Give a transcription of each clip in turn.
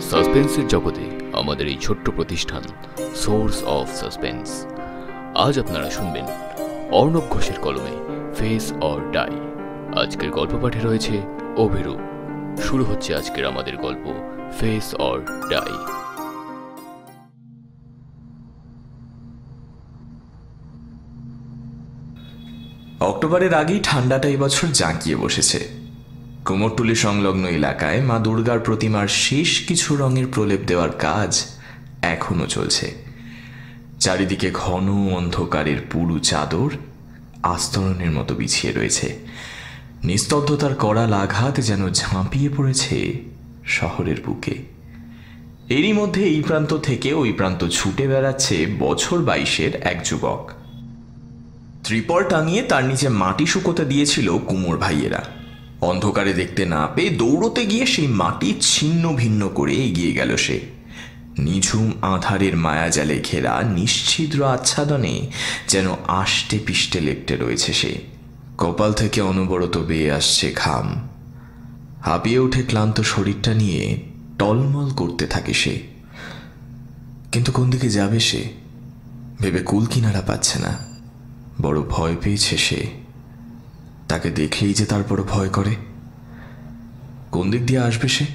সাসপেন্সের জগতে আমাদের এই ছোট্ট প্রতিষ্ঠান সোর্স অফ সাসপেন্স। আজ আপনারা শুনবেন অর্ণব ঘোষের কলমে ফেস অর ডাই। আজকের গল্প পাঠে রয়েছে অভিরূপ। শুরু হচ্ছে আজকের আমাদের গল্প ফেস অর ডাই। অক্টোবরের আগেই ঠান্ডাটা এবছর জাঁকিয়ে বসেছে। কুমোরটুলি সংলগ্ন এলাকায় মা দুর্গার প্রতিমার শেষ কিছু রঙের প্রলেপ দেওয়ার কাজ এখনো চলছে। চারিদিকে ঘন অন্ধকারের পুরু চাদর আস্তরণের মতো বিছিয়ে রয়েছে। নিস্তব্ধতার কড়াল আঘাত যেন ঝাঁপিয়ে পড়েছে শহরের বুকে। এরই মধ্যে এই প্রান্ত থেকে ওই প্রান্ত ছুটে বেড়াচ্ছে বছর 22-এর এক যুবক। ত্রিপল টাঙিয়ে তার নিচে মাটি শুকোতে দিয়েছিল কুমোর ভাইয়েরা। অন্ধকারে দেখতে না পেয়ে দৌড়তে গিয়ে সেই মাটি ছিন্ন ভিন্ন করে এগিয়ে গেল সে। নিঝুম আধারের মায়াজালে ঘেরা নিশ্ছিদ্র আচ্ছাদনে যেন আষ্টে পিষ্টে লেপ্টে রয়েছে সে। কপাল থেকে অনবরত বেয়ে আসছে ঘাম। হাঁপিয়ে উঠে ক্লান্ত শরীরটা নিয়ে টলমল করতে থাকে সে। কিন্তু কোন দিকে যাবে সে ভেবে কুল কিনারা পাচ্ছে না। বড় ভয় পেয়েছে সে। তাকে দেখলেই যে তার বড় ভয় করে। কোন দিক দিয়ে আসবে সে?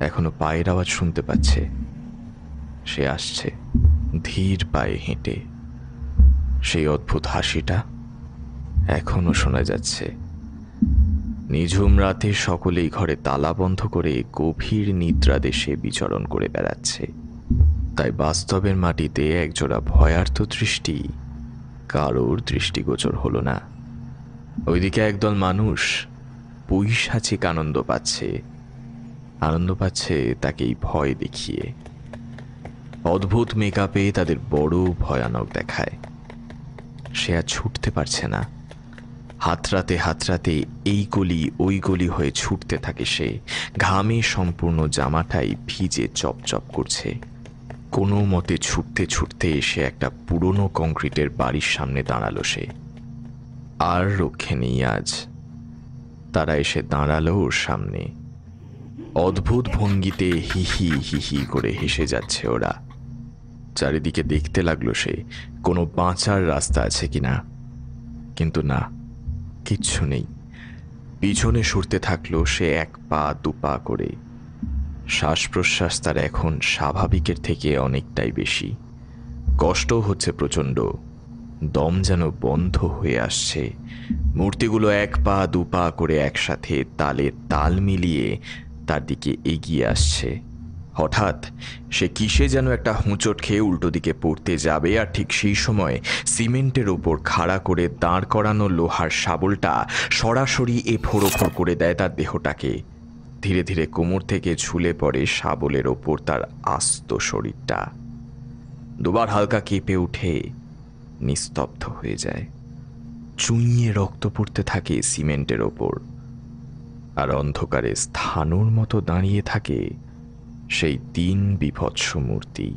এখনো পায়ের আওয়াজ শুনতে পাচ্ছে। সে আসছে ধীর পায়ে হেঁটে। সেই অদ্ভুত হাসিটা এখনো শোনা যাচ্ছে। নিঝুম রাতে সকলেই ঘরে তালা বন্ধ করে গভীর নিদ্রা দেশে বিচরণ করে বেড়াচ্ছে। তাই বাস্তবের মাটিতে একজোড়া ভয়ার্ত দৃষ্টি কারোর দৃষ্টিগোচর হলো না। ওইদিকে একদল মানুষ পৈশাচিক আনন্দ পাচ্ছে তাকেই ভয় দেখিয়ে। অদ্ভুত মেকআপে তাদের বড় ভয়ানক দেখায়। সে আর ছুটতে পারছে না। হাতড়াতে এই গলি ওই গলি হয়ে ছুটতে থাকে সে। ঘামে সম্পূর্ণ জামাটাই ভিজে চপচপ করছে। কোনো মতে ছুটতে এসে একটা পুরনো কংক্রিটের বাড়ির সামনে দাঁড়ালো সে। আর রক্ষে নেই আজ। তারা এসে দাঁড়ালো ওর সামনে। অদ্ভুত ভঙ্গিতে হিহি হিহি করে হেসে যাচ্ছে ওরা। চারিদিকে দেখতে লাগলো সে কোনো বাঁচার রাস্তা আছে কিনা, কিন্তু না, কিচ্ছু নেই। পিছনে সরতে থাকলো সে এক পা দুপা করে। শ্বাস প্রশ্বাস তার এখন স্বাভাবিকের থেকে অনেকটাই বেশি। কষ্ট হচ্ছে প্রচণ্ড। দম যেন বন্ধ হয়ে আসছে। মূর্তিগুলো এক পা দুপা করে একসাথে তালে তাল মিলিয়ে তার দিকে এগিয়ে আসছে। হঠাৎ সে কিসে যেন একটা হোঁচট খেয়ে উল্টো দিকে পড়তে যাবে, আর ঠিক সেই সময় সিমেন্টের ওপর খাড়া করে দাঁড় করানো লোহার শাবলটা সরাসরি এফোড় করে দেয় তার দেহটাকে। ধীরে ধীরে কোমর থেকে ঝুলে পড়ে শাবলের ওপর তার আস্ত শরীরটা। দুবার হালকা কেঁপে উঠে নিস্তব্ধ হয়ে যায়। চুইয়ে রক্ত পড়তে থাকে সিমেন্টের ওপর। আর অন্ধকারে স্থানুর মতো দাঁড়িয়ে থাকে সেই 3 বিভৎস মূর্তি।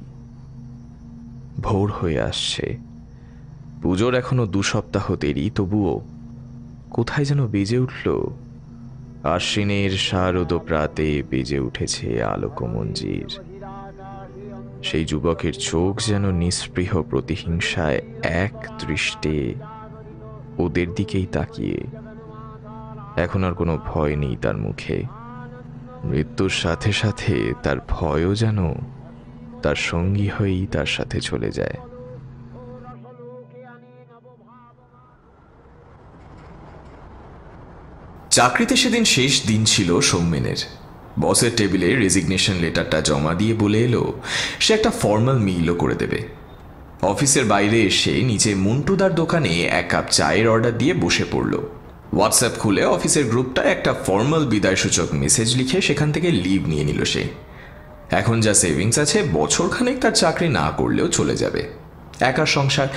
ভোর হয়ে আসছে। পুজোর এখনো 2 সপ্তাহ দেরি, তবুও কোথায় যেন বেজে উঠল। আশ্বিনের শারদ প্রাতে বেজে উঠেছে আলোকমঞ্জির। সেই যুবকের চোখ যেন নিস্পৃহ প্রতিহিংসায় এক দৃষ্টে ওদের দিকেই তাকিয়ে। এখন আর কোনো ভয় নেই তার মুখে। মৃত্যুর সাথে সাথে তার ভয়ও যেন তার সঙ্গী হয়েই তার সাথে চলে যায়। চাকরিতে সেদিন শেষ দিন ছিল সৌমেনের। বসের টেবিলে রেজিগনেশন লেটারটা জমা দিয়ে বলে এলো সে একটা ফর্মাল মিলও করে দেবে। অফিসের বাইরে এসে নিচে মন্টুদার দোকানে 1 কাপ চায়ের অর্ডার দিয়ে বসে পড়ল। হোয়াটসঅ্যাপ খুলে অফিসের গ্রুপটায় একটা ফর্মাল বিদায়সূচক মেসেজ লিখে সেখান থেকে লিভ নিয়ে নিল সে। এখন যা সেভিংস আছে বছরখানেক তার চাকরি না করলেও চলে যাবে। একার সংসার,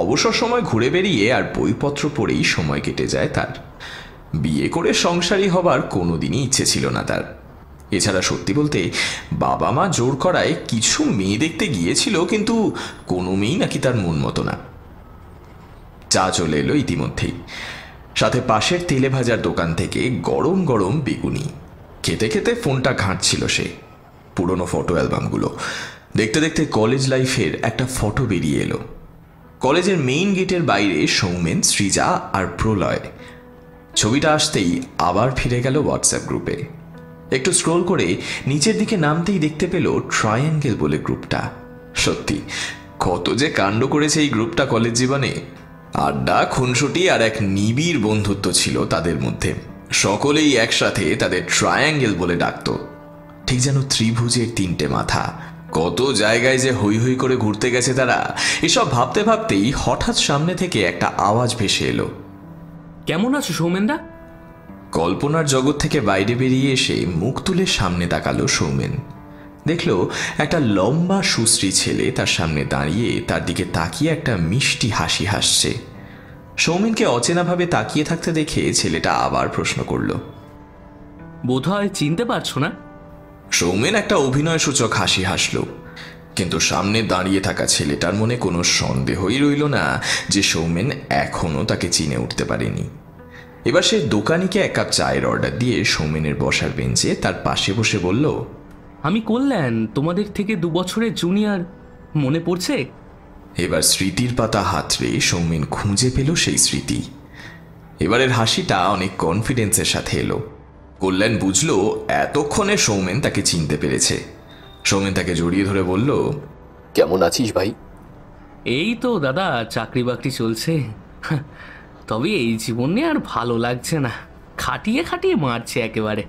অবসর সময় ঘুরে বেরিয়ে আর বইপত্র পড়েই সময় কেটে যায় তার। বিয়ে করে সংসারী হবার কোনোদিনই ইচ্ছে ছিল না তার। এছাড়া সত্যি বলতে বাবা মা জোর করায় কিছু মেয়ে দেখতে গিয়েছিল, কিন্তু কোনো মেয়েই নাকি তার মন মতো না। চা চলে এলো ইতিমধ্যেই, সাথে পাশের তেলে ভাজার দোকান থেকে গরম গরম বেগুনি। খেতে খেতে ফোনটা ঘাঁটছিল সে। পুরনো ফটো অ্যালবামগুলো। দেখতে দেখতে কলেজ লাইফের একটা ফটো বেরিয়ে এলো। কলেজের মেইন গেটের বাইরে সৌমেন, সৃজা আর প্রলয়। ছবিটা আসতেই আবার ফিরে গেল হোয়াটসঅ্যাপ গ্রুপে। একটু স্ক্রোল করে নিচের দিকে নামতেই দেখতে পেল ট্রায়াঙ্গেল বলে গ্রুপটা। সত্যি কত যে কাণ্ড করেছে এই গ্রুপটা কলেজ জীবনে। আড্ডা, খুনসুটি আর এক নিবিড় বন্ধুত্ব ছিল তাদের মধ্যে। সকলেই একসাথে তাদের ট্রায়াঙ্গেল বলে ডাকত, ঠিক যেন ত্রিভুজের তিনটে মাথা। কত জায়গায় যে হৈ হৈ করে ঘুরতে গেছে তারা। এসব ভাবতে ভাবতেই হঠাৎ সামনে থেকে একটা আওয়াজ ভেসে এলো। কেমন আছো সৌমেনদা? কল্পনার জগৎ থেকে বাইরে বেরিয়ে এসে মুখ তুলে সামনে তাকালো সৌমেন। দেখল একটা লম্বা সুশ্রী ছেলে তার সামনে দাঁড়িয়ে তার দিকে তাকিয়ে একটা মিষ্টি হাসি হাসছে। সৌমেনকে অচেনাভাবে তাকিয়ে থাকতে দেখে ছেলেটা আবার প্রশ্ন করল, বোধহয় চিনতে পারছো না? সৌমেন একটা অভিনয়সূচক হাসি হাসল, কিন্তু সামনে দাঁড়িয়ে থাকা ছেলেটার মনে কোনো সন্দেহই রইল না যে সৌমেন এখনো তাকে চিনে উঠতে পারেনি। এবার সে দোকানিকে এক কাপ চায়ের অর্ডার দিয়ে সৌমেনের বসার বেঞ্চে তার পাশে বসে বলল, আমি কল্যাণ, তোমাদের থেকে 2 বছরের জুনিয়র। মনে পড়ছে? এবার স্মৃতির পাতা হাতড়ে সৌমেন খুঁজে পেল সেই স্মৃতি। এবারের হাসিটা অনেক কনফিডেন্সের সাথে এলো। কল্যাণ বুঝল এতক্ষণে সৌমেন তাকে চিনতে পেরেছে। সৌমেন তাকে জড়িয়ে ধরে বলল, কেমন আছিস ভাই? এই তো দাদা, চাকরি বাকরি চলছে। তবে এই জীবনে আর ভালো লাগছে না, খাটিয়ে খাটিয়ে মারছে একেবারে।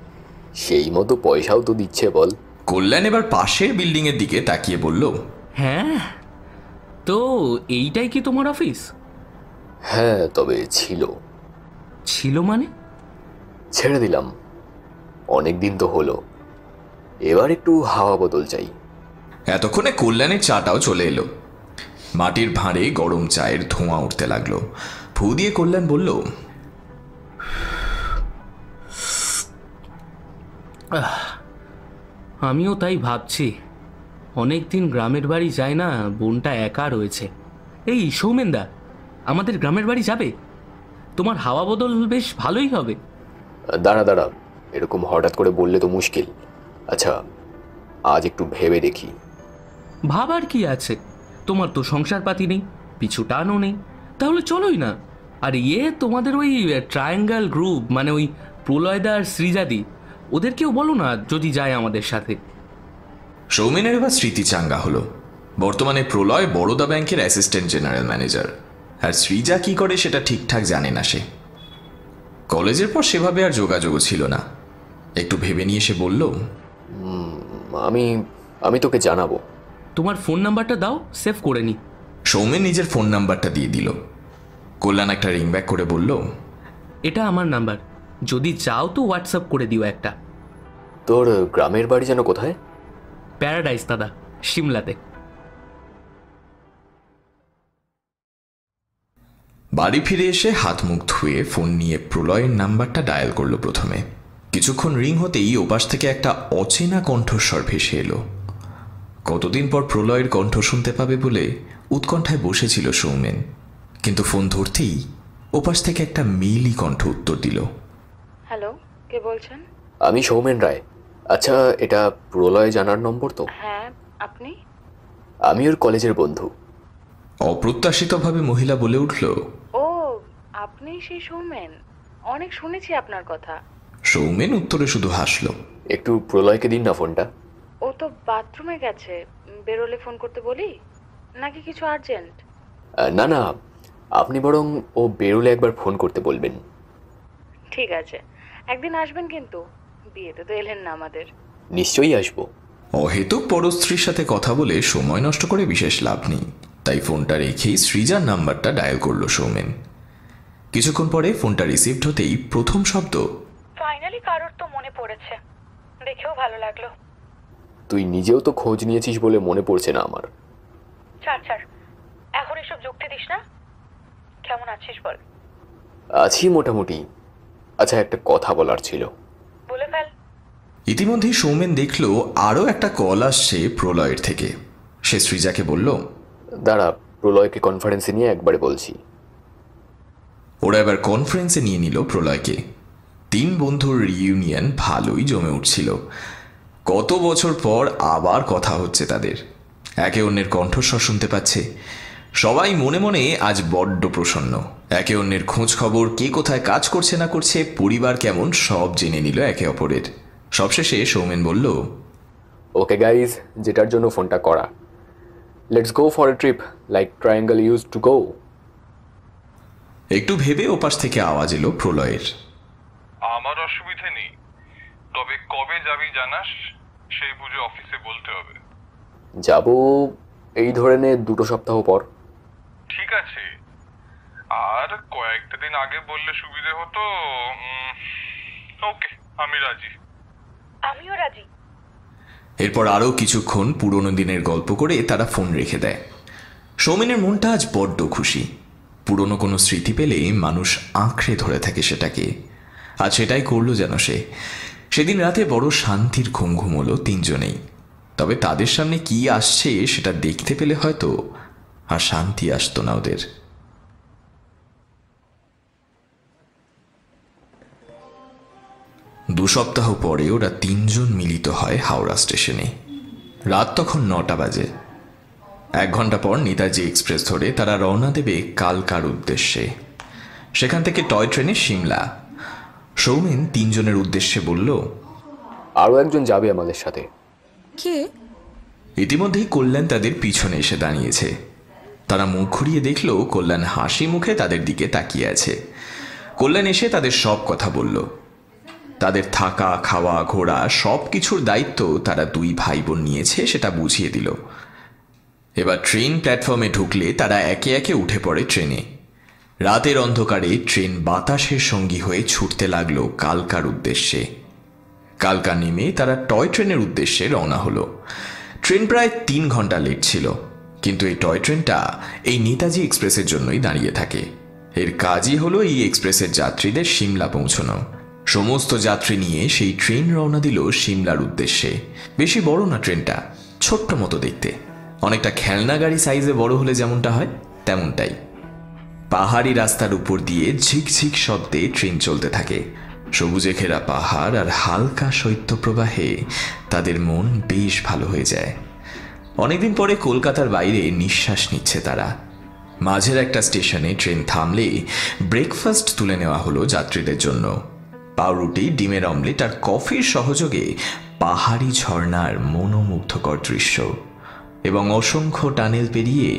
সেই মতো পয়সাও তো দিচ্ছে বল। কল্যাণ এবার পাশের বিল্ডিং এর দিকে তাকিয়ে বলল, হ্যাঁ, তো এইটাই কি তোমার অফিস? হ্যাঁ, তবে ছিল। ছিল মানে? ছেড়ে দিলাম, অনেক দিন তো হলো। এবার একটু হাওয়া বদল চাই। এতক্ষণে কল্যাণের চাটাও চলে এলো। মাটির ভাঁড়ে গরম চায়ের ধোঁয়া উঠতে লাগলো। ফু দিয়ে কল্যাণ বলল, আমিও তাই ভাবছি, অনেক দিন গ্রামের বাড়ি যায় না, বোনটা একা রয়েছে। এই সৌমেনদা, আমাদের গ্রামের বাড়ি যাবে? তোমার হাওয়া বদল বেশ ভালোই হবে। দাঁড়া দাঁড়া, এরকম হঠাৎ করে বললে তো মুশকিল। আচ্ছা, আজ একটু ভেবে দেখি। ভাবার কি আছে? তোমার তো সংসারপাতি নেই, পিছু টানও নেই, তাহলে চলোই না। আর তোমাদের ওই ট্রায়াঙ্গেল গ্রুপ, মানে ওই প্রলয়দা আর সৃজাদি, ওদেরকেও বলো না যদি যায় আমাদের সাথে। সৌমেনের এবার স্মৃতি চাঙ্গা হলো। বর্তমানে প্রলয় বরোদা ব্যাংকের অ্যাসিস্ট্যান্ট জেনারেল ম্যানেজার, আর সৃজা কি করে সেটা ঠিকঠাক জানে না সে। কলেজের পর সেভাবে আর যোগাযোগও ছিল না। একটু ভেবে নিয়ে সে বলল, আমি তোকে জানাবো। তোমার ফোন নাম্বারটা দাও, সেভ করে নি। সৌমেন নিজের ফোন নাম্বারটা দিয়ে দিল। কল্যাণ একটা রিং ব্যাক করে বলল, এটা আমার নাম্বার, যদি চাও তো হোয়াটসঅ্যাপ করে দিও একটা। তোর গ্রামের বাড়ি যেন কোথায়? প্যারাডাইস দাদা, সিমলাতে। বাড়ি ফিরে এসে হাত মুখ ধুয়ে ফোন নিয়ে প্রলয়ের নাম্বারটা ডায়াল করলো প্রথমে। কিছুক্ষণ রিং হতেই ওপাশ থেকে একটা অচেনা কণ্ঠস্বর ভেসে এলো। কতদিন পর প্রলয়ের কণ্ঠ শুনতে পাবে বলে উৎকণ্ঠায় বসেছিল সৌমেন, কিন্তু ফোন ধরতেই ওপাশ থেকে একটা মেইলি কণ্ঠ উত্তর দিল। হ্যালো, কে বলছেন? আমি সৌমেন রায়। আচ্ছা, এটা প্রলয় জানার নম্বর তো? হ্যাঁ, আপনি? আমি ওর কলেজের বন্ধু। অপ্রত্যাশিতভাবে মহিলা বলে উঠল, ও, আপনি সেই সৌমেন, অনেক শুনেছি আপনার কথা। সৌমেন উত্তরে শুধু হাসল। একটু প্রলয়কে দিন না ফোনটা। ও তো বাথরুমে গেছে, বেরোলে ফোন করতে বলি নাকি কিছু আর্জেন্ট? না না, আপনি বরং ও বেরোলে একবার ফোন করতে বলবেন। ঠিক আছে, একদিন আসবেন কিন্তু, বিয়েতে তো এলেন না আমাদের। নিশ্চয়ই আসবো। অহেতুক পরস্ত্রীর সাথে কথা বলে সময় নষ্ট করে বিশেষ লাভ নেই, তাই ফোনটা রেখেই সৃজার নাম্বারটা ডায়াল করলো সৌমেন। কিছুক্ষণ পরে ফোনটা রিসিভড হতেই প্রথম শব্দ, ফাইনালি কারোর তো মনে পড়েছে, দেখেও ভালো লাগলো। তুই নিজেও তো খোঁজ নিয়েছিস বলে মনে পড়ছে না আমার। ছাড়, এখন এসব যুক্তি দিস না। কেমন আছিস বল? আছি মোটামুটি। আচ্ছা, একটা কথা বলার ছিল। বলে ফেল। ইতিমধ্যেই সৌমেন দেখল আরও একটা কল আসছে প্রলয়ের থেকে। সে সৃজাকে বলল, দাঁড়া, প্রলয়কে কনফারেন্সে নিয়ে একবারে বলছি। ওরা এবার কনফারেন্সে নিয়ে নিল প্রলয়কে। 3 বন্ধুর রিইউনিয়ন ভালোই জমে উঠছিল। কত বছর পর আবার কথা হচ্ছে তাদের, একে অন্যের কণ্ঠস্বর শুনতে পাচ্ছে। সবাই মনে মনে আজ বড্ড প্রসন্ন। একে অন্যের খোঁজ খবর, কে কোথায় কাজ করছে না করছে, পরিবার কেমন, সব জেনে নিল একে অপরের। সবশেষে সৌমেন বলল, ওকে গাইজ, যেটার জন্য ফোনটা করা, let's go for a trip like triangle use to go. একটু ভেবে ওপাশ থেকে আওয়াজ এলো প্রলয়ের, আমার অসুবিধে নেই, তবে কবে যাবি জানাস? সেই বুঝে অফিসে বলতে হবে। যাব এই ধরে নে 2 সপ্তাহ পর। ঠিক আছে, আর কয়েকটা দিন আগে বললে সুবিধে হতো। ওকে, আমি রাজি। আমিও রাজি। এরপর আরও কিছুক্ষণ পুরনো দিনের গল্প করে তারা ফোন রেখে দেয়। সৌমেনের মনটা আজ বড্ড খুশি। পুরনো কোনো স্মৃতি পেলে মানুষ আঁকড়ে ধরে থাকে সেটাকে, আজ সেটাই করলো যেন সে। সেদিন রাতে বড় শান্তির ঘুম ঘুমলো তিনজনেই। তবে তাদের সামনে কি আসছে সেটা দেখতে পেলে হয়তো আর শান্তি আসতো না ওদের। 2 সপ্তাহ পরে ওরা তিনজন মিলিত হয় হাওড়া স্টেশনে। রাত তখন 9টা বাজে। 1 ঘন্টা পর নেতাজি এক্সপ্রেস ধরে তারা রওনা দেবে কালকার উদ্দেশ্যে। সেখান থেকে টয় ট্রেনে সিমলা। সৌমেন তিনজনের উদ্দেশ্যে বলল, আরও একজন যাবে আমাদের সাথে। কে? ইতিমধ্যেই কল্যাণ তাদের পিছনে এসে দাঁড়িয়েছে। তারা মুখ ঘুরিয়ে দেখল কল্যাণ হাসি মুখে তাদের দিকে তাকিয়ে আছে। কল্যাণ এসে তাদের সব কথা বলল। তাদের থাকা, খাওয়া, ঘোরা সব কিছুর দায়িত্ব তারা 2 ভাই বোন নিয়েছে সেটা বুঝিয়ে দিল। এবার ট্রেন প্ল্যাটফর্মে ঢুকলে তারা একে একে উঠে পড়ে ট্রেনে। রাতের অন্ধকারে ট্রেন বাতাসের সঙ্গী হয়ে ছুটতে লাগলো কালকার উদ্দেশ্যে। কালকা নেমে তারা টয় ট্রেনের উদ্দেশ্যে রওনা হলো। ট্রেন প্রায় 3 ঘন্টা লেট ছিল, কিন্তু এই টয় ট্রেনটা এই নেতাজি এক্সপ্রেসের জন্যই দাঁড়িয়ে থাকে। এর কাজই হলো এই এক্সপ্রেসের যাত্রীদের সিমলা পৌঁছানো। সমস্ত যাত্রী নিয়ে সেই ট্রেন রওনা দিল সিমলার উদ্দেশ্যে। বেশি বড় না ট্রেনটা, ছোট্ট মতো দেখতে, অনেকটা খেলনা গাড়ি সাইজে বড় হলে যেমনটা হয় তেমনটাই। পাহাড়ি রাস্তার উপর দিয়ে ঝিকঝিক শব্দে ট্রেন চলতে থাকে। সবুজে ঘেরা পাহাড় আর হালকা শৈত্যপ্রবাহে তাদের মন বেশ ভালো হয়ে যায়। অনেকদিন পরে কলকাতার বাইরে নিঃশ্বাস নিচ্ছে তারা। মাঝের একটা স্টেশনে ট্রেন থামলে ব্রেকফাস্ট তুলে নেওয়া হলো যাত্রীদের জন্য। পাউরুটি, ডিমের অমলেট আর কফির সহযোগে পাহাড়ি ঝর্ণার মনোমুগ্ধকর দৃশ্য এবং অসংখ্য টানেল পেরিয়ে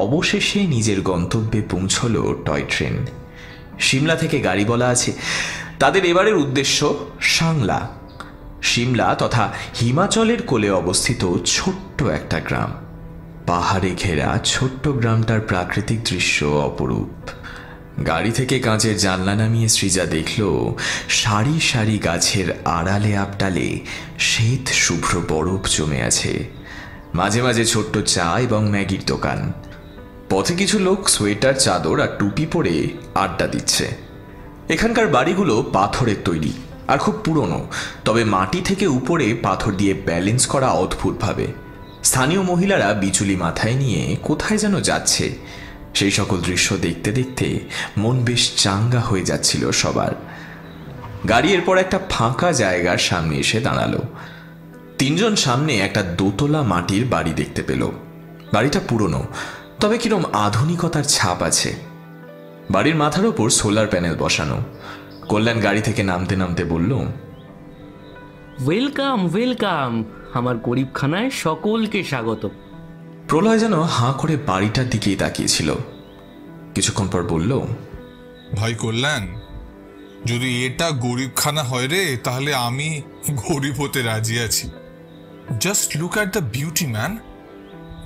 অবশেষে নিজের গন্তব্যে পৌঁছল টয় ট্রেন। সিমলা থেকে গাড়ি বলা আছে। তাদের এবারের উদ্দেশ্য সাংলা। সিমলা তথা হিমাচলের কোলে অবস্থিত ছোট্ট একটা গ্রাম। পাহাড়ে ঘেরা ছোট্ট গ্রামটার প্রাকৃতিক দৃশ্য অপরূপ। গাড়ি থেকে কাঁচের জানলা নামিয়ে সৃজা দেখল সারি সারি গাছের আড়ালে আপটালে শ্বেত শুভ্র বরফ জমে আছে। মাঝে মাঝে ছোট্ট চা এবং ম্যাগির দোকান। পথে কিছু লোক সোয়েটার, চাদর আর টুপি পরে আড্ডা দিচ্ছে। এখানকার বাড়িগুলো পাথরের তৈরি আর খুব পুরনো, তবে মাটি থেকে উপরে পাথর দিয়ে ব্যালেন্স করা অদ্ভুতভাবে। স্থানীয় মহিলারা বিচুলি মাথায় নিয়ে কোথায় যেন যাচ্ছে। সেই সকল দৃশ্য দেখতে দেখতে মন বেশ চাঙ্গা হয়ে যাচ্ছিল সবার। গাড়ি এরপর একটা ফাঁকা জায়গার সামনে এসে দাঁড়ালো। তিনজন সামনে একটা দোতলা মাটির বাড়ি দেখতে পেল। বাড়িটা পুরনো, তবে কিরম আধুনিকতার ছাপ আছে। বাড়ির মাথার ওপর সোলার প্যানেল বসানো। কল্যাণ গাড়ি থেকে নামতে নামতে বলল, ওয়েলকাম ওয়েলকাম, আমার গরিবখানায় সকলকে স্বাগত। প্রলয় যেন হাঁ করে বাড়িটার দিকেই তাকিয়েছিল। কিছুক্ষণ পর বলল, ভাই কল্যাণ, যদি এটা গরিবখানা হয় রে, তাহলে আমি গরিব হতে রাজি আছি। Just look at the beauty man.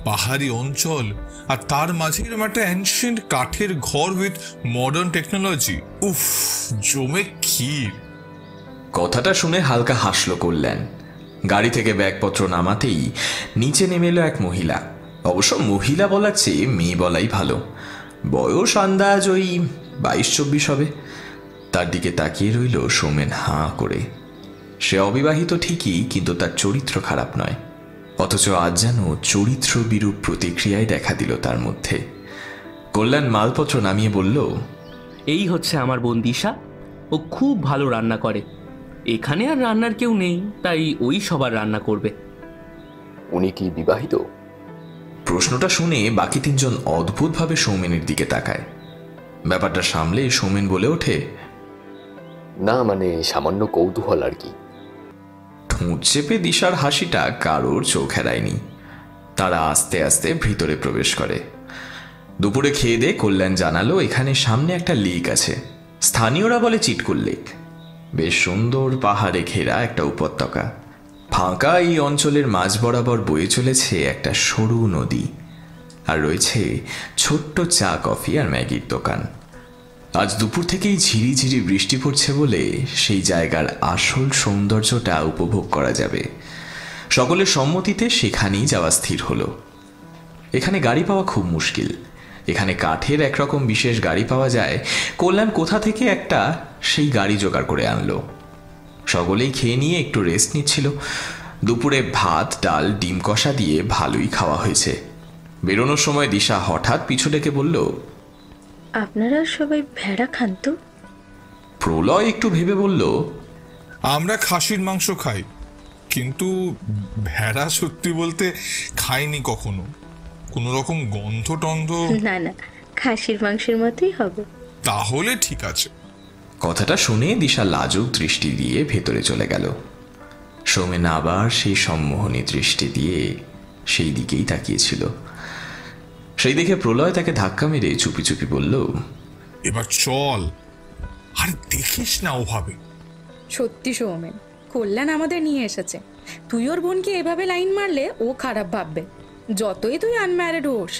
পাহাড়ি অঞ্চল আর তার মাঝে এরকম একটা অ্যানশিয়েন্ট কাঠের ঘর উইথ মডার্ন টেকনোলজি। উফ, জমে ক্ষীর। কথাটা শুনে হালকা হাসলো কল্যাণ। গাড়ি থেকে ব্যাগপত্র নামাতেই নিচে নেমে এলো এক মহিলা। অবশ্য মহিলা বলার চেয়ে মেয়ে বলাই ভালো। বয়স আন্দাজ ওই 22-24 হবে। তার দিকে তাকিয়ে রইল সৌমেন হাঁ করে। সে অবিবাহিত ঠিকই, কিন্তু তার চরিত্র খারাপ নয়। অথচ আজ যেন চরিত্র বিরূপ প্রতিক্রিয়ায় দেখা দিল তার মধ্যে। কল্যাণ মালপত্র নামিয়ে বলল, এই হচ্ছে আমার বোন দিশা। ও খুব ভালো রান্না করে। এখানে আর রান্নার কেউ নেই, তাই ওই সবার রান্না করবে। উনি কি বিবাহিত? প্রশ্নটা শুনে বাকি তিনজন অদ্ভুতভাবে সৌমেনের দিকে তাকায়। ব্যাপারটা সামলে সৌমেন বলে ওঠে, না মানে সামান্য কৌতূহল আর কি। ঠোঁট চেপে দিশার হাসিটা কারোর চোখ এড়ায়নি। তারা আস্তে আস্তে ভিতরে প্রবেশ করে। দুপুরে খেয়ে দিয়ে কল্যাণ জানালো এখানে সামনে একটা লেক আছে, স্থানীয়রা বলে চিটকুল লেক। বেশ সুন্দর পাহাড়ে ঘেরা একটা উপত্যকা। ফাঁকা এই অঞ্চলের মাঝ বরাবর বয়ে চলেছে একটা সরু নদী, আর রয়েছে ছোট্ট চা কফি আর ম্যাগির দোকান। আজ দুপুর থেকেই ঝিরিঝিরি বৃষ্টি পড়ছে বলে সেই জায়গার আসল সৌন্দর্যটা উপভোগ করা যাবে। সকলের সম্মতিতে সেখানেই যাওয়া স্থির হলো। এখানে গাড়ি পাওয়া খুব মুশকিল। এখানে কাঠের একরকম বিশেষ গাড়ি পাওয়া যায়। কল্যাণ কোথা থেকে একটা সেই গাড়ি জোগাড় করে আনলো। সকলেই খেয়ে নিয়ে একটু রেস্ট নিচ্ছিল। দুপুরে ভাত, ডাল, ডিম কষা দিয়ে ভালোই খাওয়া হয়েছে। বেরোনোর সময় দিশা হঠাৎ পিছু ডেকে বলল, আপনারা সবাই ভেড়া খান তো? প্রলয় একটু ভেবে বলল, আমরা খাসির মাংস খাই, কিন্তু ভেড়া সত্যি বলতে খাইনি কখনো। কোনো রকম গন্ধ টন্ধ? না না, খাসির মাংসের মতোই হবে। তাহলে ঠিক আছে। কথাটা শুনে দিশা লাজুক দৃষ্টি দিয়ে ভেতরে চলে গেল। সৌমেন আবার সেই সম্মোহনী দৃষ্টি দিয়ে সেই দিকেই তাকিয়েছিল। সেই দেখে প্রলয় তাকে ধাক্কা মেরে চুপি চুপি বলল, এবার চল। আর দেখিস না ওভাবে। সত্যি সৌমেন, কল্যাণ আমাদের নিয়ে এসেছে। তুই ওর বোনকে এভাবে লাইন মারলে ও খারাপ ভাববে, যতই তুই আনম্যারিড হোস।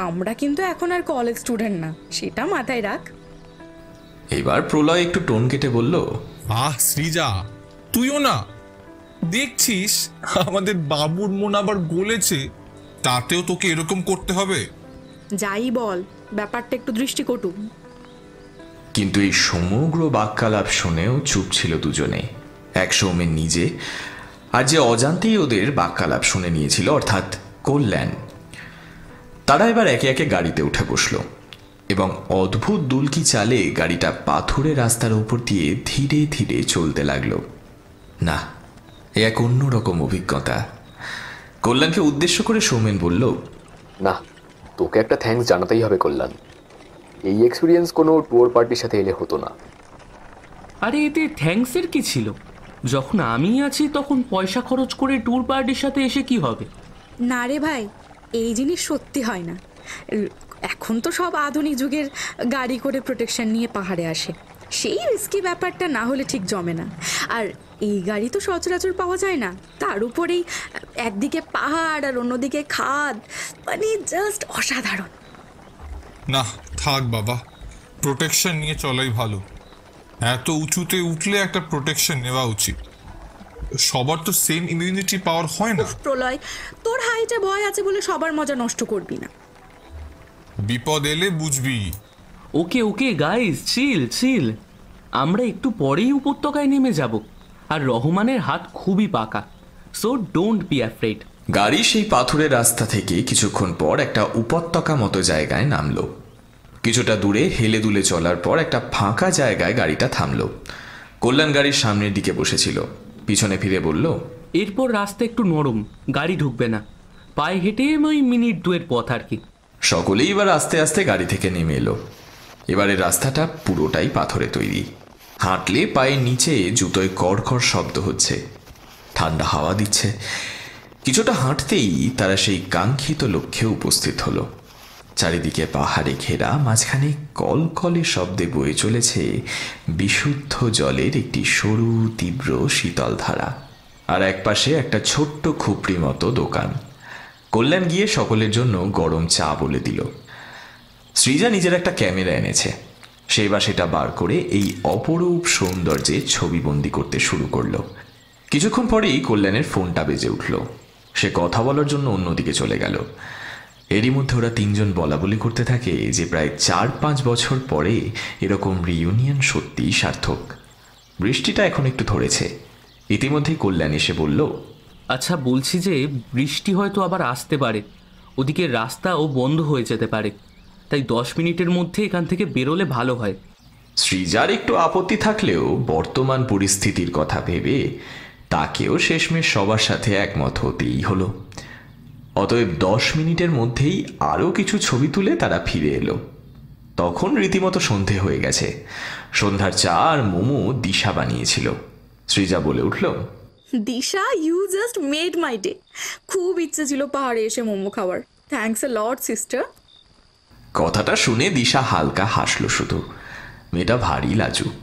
আমরা কিন্তু এখন আর কলেজ স্টুডেন্ট না, সেটা মাথায় রাখ। এবার প্রলয় একটু টোন কেটে বলল, সৃজা, তুইও না দেখছিস আমাদের বাবুর মন আবার গলেছে, তাতেও তোকে এরকম করতে হবে? যাই বল, ব্যাপারটা একটু দৃষ্টিকটু। কিন্তু এই সমগ্র বাক্যালাপ শুনেও চুপ ছিল দুজনে। এক সৌমেন নিজে, আর যে অজান্তেই ওদের বাক্যালাপ শুনে নিয়েছিল, অর্থাৎ কল্যাণ। তারা এবার একে একে গাড়িতে উঠে বসলো এবং অদ্ভুত দুলকি চালে গাড়িটা পাথুরে রাস্তার উপর দিয়ে ধীরে ধীরে চলতে লাগলো। না, এ এক অন্যরকম অভিজ্ঞতা। কল্যাণকে উদ্দেশ্য করে সৌমেন বলল, না, তোকে একটা থ্যাঙ্কস জানাতেই হবে কল্যাণ। এই এক্সপিরিয়েন্স কোনো ট্যুর পার্টির সাথে এলে হতো না। আরে এতে থ্যাঙ্কসের কি ছিল? যখন আমি আছি তখন পয়সা খরচ করে ট্যুর পার্টির সাথে এসে কি হবে? না রে ভাই, এই জিনিস সত্যি হয় না। এখন তো সব আধুনিক যুগের গাড়ি করে প্রোটেকশন নিয়ে পাহাড়ে আসে, সেই রিস্কি ব্যাপারটা না হলে ঠিক জমে না। আর এই গাড়ি তো সচরাচর পাওয়া যায় না, তার উপরেই একদিকে পাহাড় আর অন্যদিকে খাদ, মানে জাস্ট অসাধারণ। না থাক বাবা, প্রোটেকশন নিয়ে চলাই ভালো। এত উঁচুতে উঠলে একটা প্রোটেকশন নেওয়া উচিত। সবার তো সেম ইমিউনিটি পাওয়ার হয় না। প্রলয়, তোর হাইটে ভয় আছে বলে সবার মজা নষ্ট করবি না। বিপদ এলে বুঝবি। ওকে ওকে গাইস, চিল চিল। আমরা একটু পরেই উপত্যকায় নেমে যাব, আর রহমানের হাত খুবই পাকা, সো ডোন্ট বি অ্যাফ্রেড। গাড়ি সেই পাথুরের রাস্তা থেকে কিছুক্ষণ পর একটা উপত্যকা মতো জায়গায় নামলো। কিছুটা দূরে হেলে দুলে চলার পর একটা ফাঁকা জায়গায় গাড়িটা থামলো। কল্যাণ গাড়ির সামনের দিকে বসেছিল, পিছনে ফিরে বলল, এরপর রাস্তা একটু নরম, গাড়ি ঢুকবে না, পায়ে হেঁটে ওই মিনিট দুয়ের পথ আর কি। সকলেই এবার আস্তে আস্তে গাড়ি থেকে নেমে এলো। এবারে রাস্তাটা পুরোটাই পাথরে তৈরি। হাঁটলে পায়ের নিচে জুতোয় কড়কড় শব্দ হচ্ছে, ঠান্ডা হাওয়া দিচ্ছে। কিছুটা হাঁটতেই তারা সেই কাঙ্ক্ষিত লক্ষ্যে উপস্থিত হলো। চারিদিকে পাহাড়ে ঘেরা, মাঝখানে কলকলে শব্দে বয়ে চলেছে বিশুদ্ধ জলের একটি সরু তীব্র শীতল ধারা, আর একপাশে একটা ছোট্ট খুপড়ি মতো দোকান। কল্যাণ গিয়ে সকলের জন্য গরম চা বলে দিল। সৃজা নিজের একটা ক্যামেরা এনেছে, সেই বা সেটা বার করে এই অপরূপ সৌন্দর্যে ছবিবন্দি করতে শুরু করলো। কিছুক্ষণ পরেই কল্যাণের ফোনটা বেজে উঠল। সে কথা বলার জন্য অন্যদিকে চলে গেল। এরই মধ্যে ওরা তিনজন বলা বলি করতে থাকে যে প্রায় 4-5 বছর পরে এরকম রিইউনিয়ন সত্যিই সার্থক। বৃষ্টিটা এখন একটু ধরেছে। ইতিমধ্যেই কল্যাণ এসে বলল, আচ্ছা বলছি যে বৃষ্টি হয়তো আবার আসতে পারে, ওদিকে রাস্তাও বন্ধ হয়ে যেতে পারে, তাই 10 মিনিটের মধ্যে এখান থেকে বেরোলে ভালো হয়। সৃজার একটু আপত্তি থাকলেও বর্তমান পরিস্থিতির কথা ভেবে তাকেও শেষমেশ সবার সাথে একমত হতেই হলো। অতএব 10 মিনিটের মধ্যেই আরও কিছু ছবি তুলে তারা ফিরে এলো। তখন রীতিমতো সন্ধে হয়ে গেছে। সন্ধ্যার চা আর মোমো দিশা বানিয়েছিল। সৃজা বলে উঠল, Disha, you just made my day. খুব ইচ্ছে ছিল পাহাড়ে এসে মোমো খাওয়ার। Thanks a lot sister. কথাটা শুনে দিশা হালকা হাসলো শুধু। মেয়েটা ভারী লাজুক,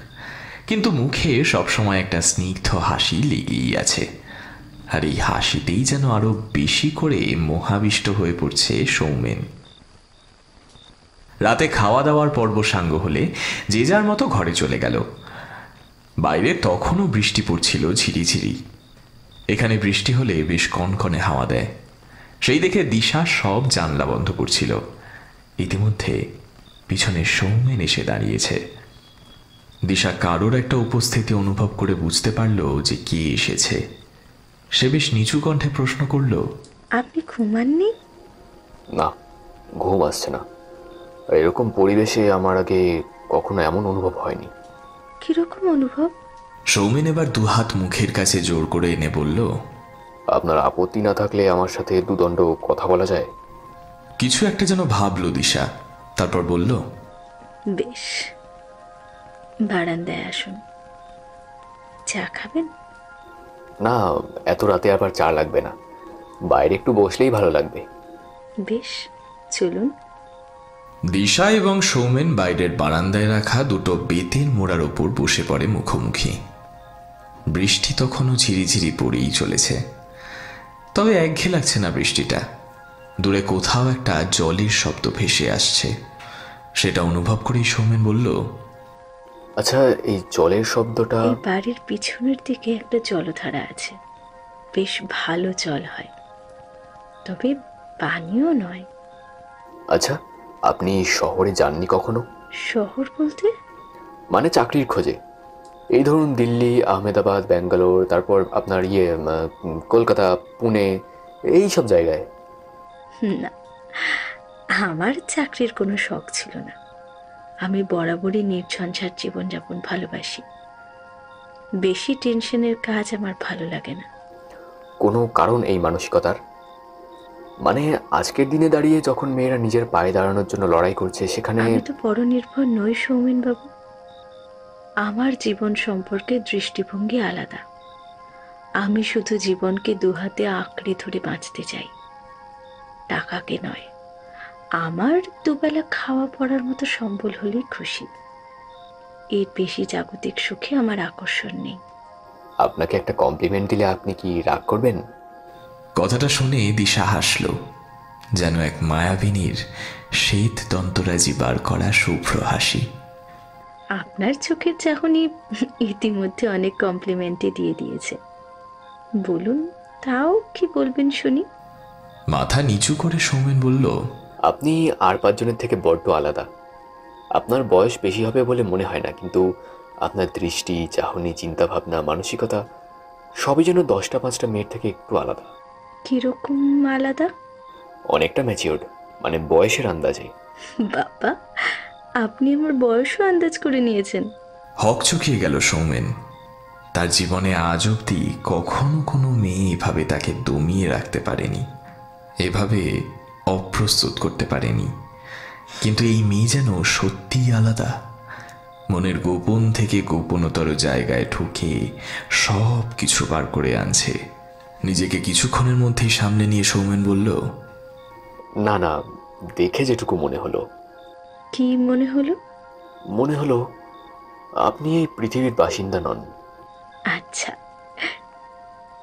কিন্তু মুখে সবসময় একটা স্নিগ্ধ হাসি লেগেই আছে। আর এই হাসিতেই যেন আরো বেশি করে মোহাবিষ্ট হয়ে পড়ছে সৌমেন। রাতে খাওয়া দাওয়ার পর্ব সাঙ্গ হলে যে যার মতো ঘরে চলে গেল। বাইরে তখনও বৃষ্টি পড়ছিল ঝিরিঝিরি। এখানে বৃষ্টি হলে বেশ কনকনে হাওয়া দেয়। সেই দেখে দিশা সব জানলা বন্ধ করছিল। ইতিমধ্যে পিছনে সৌমেন এসে দাঁড়িয়েছে। দিশা কারোর একটা উপস্থিতি অনুভব করে বুঝতে পারল যে কে এসেছে। সে বেশ নিচু কণ্ঠে প্রশ্ন করল, আপনি ঘুমাননি? না, ঘুম আসছে না। এরকম পরিবেশে আমার আগে কখনো এমন অনুভব হয়নি। কিরকম অনুভব? সৌমেন এবার দুহাত মুখের কাছে জোর করে এনে বলল, আপনার আপত্তি না থাকলে আমার সাথে দুদণ্ড কথা বলা যায়? কিছু একটা যেন ভাবল দিশা, তারপর বলল, বেশ, বারান্দায় আসুন। চা খাবেন? না, এত রাতে আবার চা লাগবে না, বাইরে একটু বসলেই ভালো লাগবে। বেশ, চলুন। দিশা এবং সৌমেন বাইরের বারান্দায় রাখা দুটো বেতের মোড়ার ওপর বসে পড়ে মুখোমুখি। বৃষ্টি তখনও ঝিরিঝিরি পড়েই চলেছে, তবে একঘেয়ে লাগছে না বৃষ্টিটা। দূরে কোথাও একটা জলের শব্দ ভেসে আসছে। সেটা অনুভব করেই সৌমেন বলল, আচ্ছা, এই জলের শব্দটা? এই বাড়ির পিছনের দিকে একটা জলধারা আছে, বেশ ভালো জল হয়, তবে পানীয় নয়। আচ্ছা, আপনি শহরে যাননি কখনো? শহর বলতে? মানে চাকরির খোঁজে। এই ধরুন দিল্লি, আহমেদাবাদ, ব্যাঙ্গালোর, তারপর আপনার কলকাতা, পুনে, এই সব জায়গায়। না, আমার চাকরির কোনো শখ ছিল না। আমি বরাবরই নির্ঝঞ্ঝাট জীবনযাপন ভালোবাসি। বেশি টেনশনের কাজ আমার ভালো লাগে না। কোনো কারণ এই মানসিকতার? মানে আজকের দিনে দাঁড়িয়ে যখন মেয়েরা নিজের পায়ে দাঁড়ানোর জন্য লড়াই করছে, সেখানে আমি তো পরনির্ভর নই সৌমেন বাবু। আমার জীবন সম্পর্কে দৃষ্টিভঙ্গি আলাদা। আমি শুধু জীবনকে দুহাতে আঁকড়ে ধরে বাঁচতে চাই, টাকাকে নয়। আমার দুবেলা খাওয়া পড়ার মতো সম্বল হলেই খুশি। এর বেশি জাগতিক সুখে আমার আকর্ষণ নেই। আপনাকে একটা কমপ্লিমেন্ট দিলে আপনি কি রাগ করবেন? কথাটা শুনে দিশা হাসল, যেন এক মায়াবিনীর শ্বেত দন্তরাজি বার করা শুভ্র হাসি। আপনার চোখের চাহনি ইতিমধ্যে অনেক কমপ্লিমেন্টই দিয়ে দিয়েছে। বলুন, তাও কি বলবেন শুনি? মাথা নিচু করে সৌমেন বলল, আপনি আর 5 জনের থেকে বড্ড আলাদা। আপনার বয়স বেশি হবে বলে মনে হয় না, কিন্তু আপনার দৃষ্টি, চাহনি, চিন্তাভাবনা, মানসিকতা সবই যেন 10টা-5টা মেয়ের থেকে একটু আলাদা। কিরকম আলাদা? অনেকটা ম্যাচিওর্ড, মানে বয়সের আন্দাজে। বাবা, আপনি আমার বয়সও আন্দাজ করে নিয়েছেন। হক চুকিয়ে গেল সৌমেন। তার জীবনে আজ অব্দি কখনো কোনো মেয়ে এভাবে তাকে দমিয়ে রাখতে পারেনি, এভাবে অপ্রস্তুত করতে পারেনি। কিন্তু এই মেয়ে যেন সত্যিই আলাদা। মনের গোপন থেকে গোপনতর জায়গায় ঢুকে সব কিছু বার করে আনছে। নিজেকে কিছুক্ষণের মধ্যেই সামনে নিয়ে সৌমেন বলল, না না, দেখে যেটুকু মনে হলো। কি মনে হলো? মনে হলো আপনি এই পৃথিবীর বাসিন্দা নন। আচ্ছা,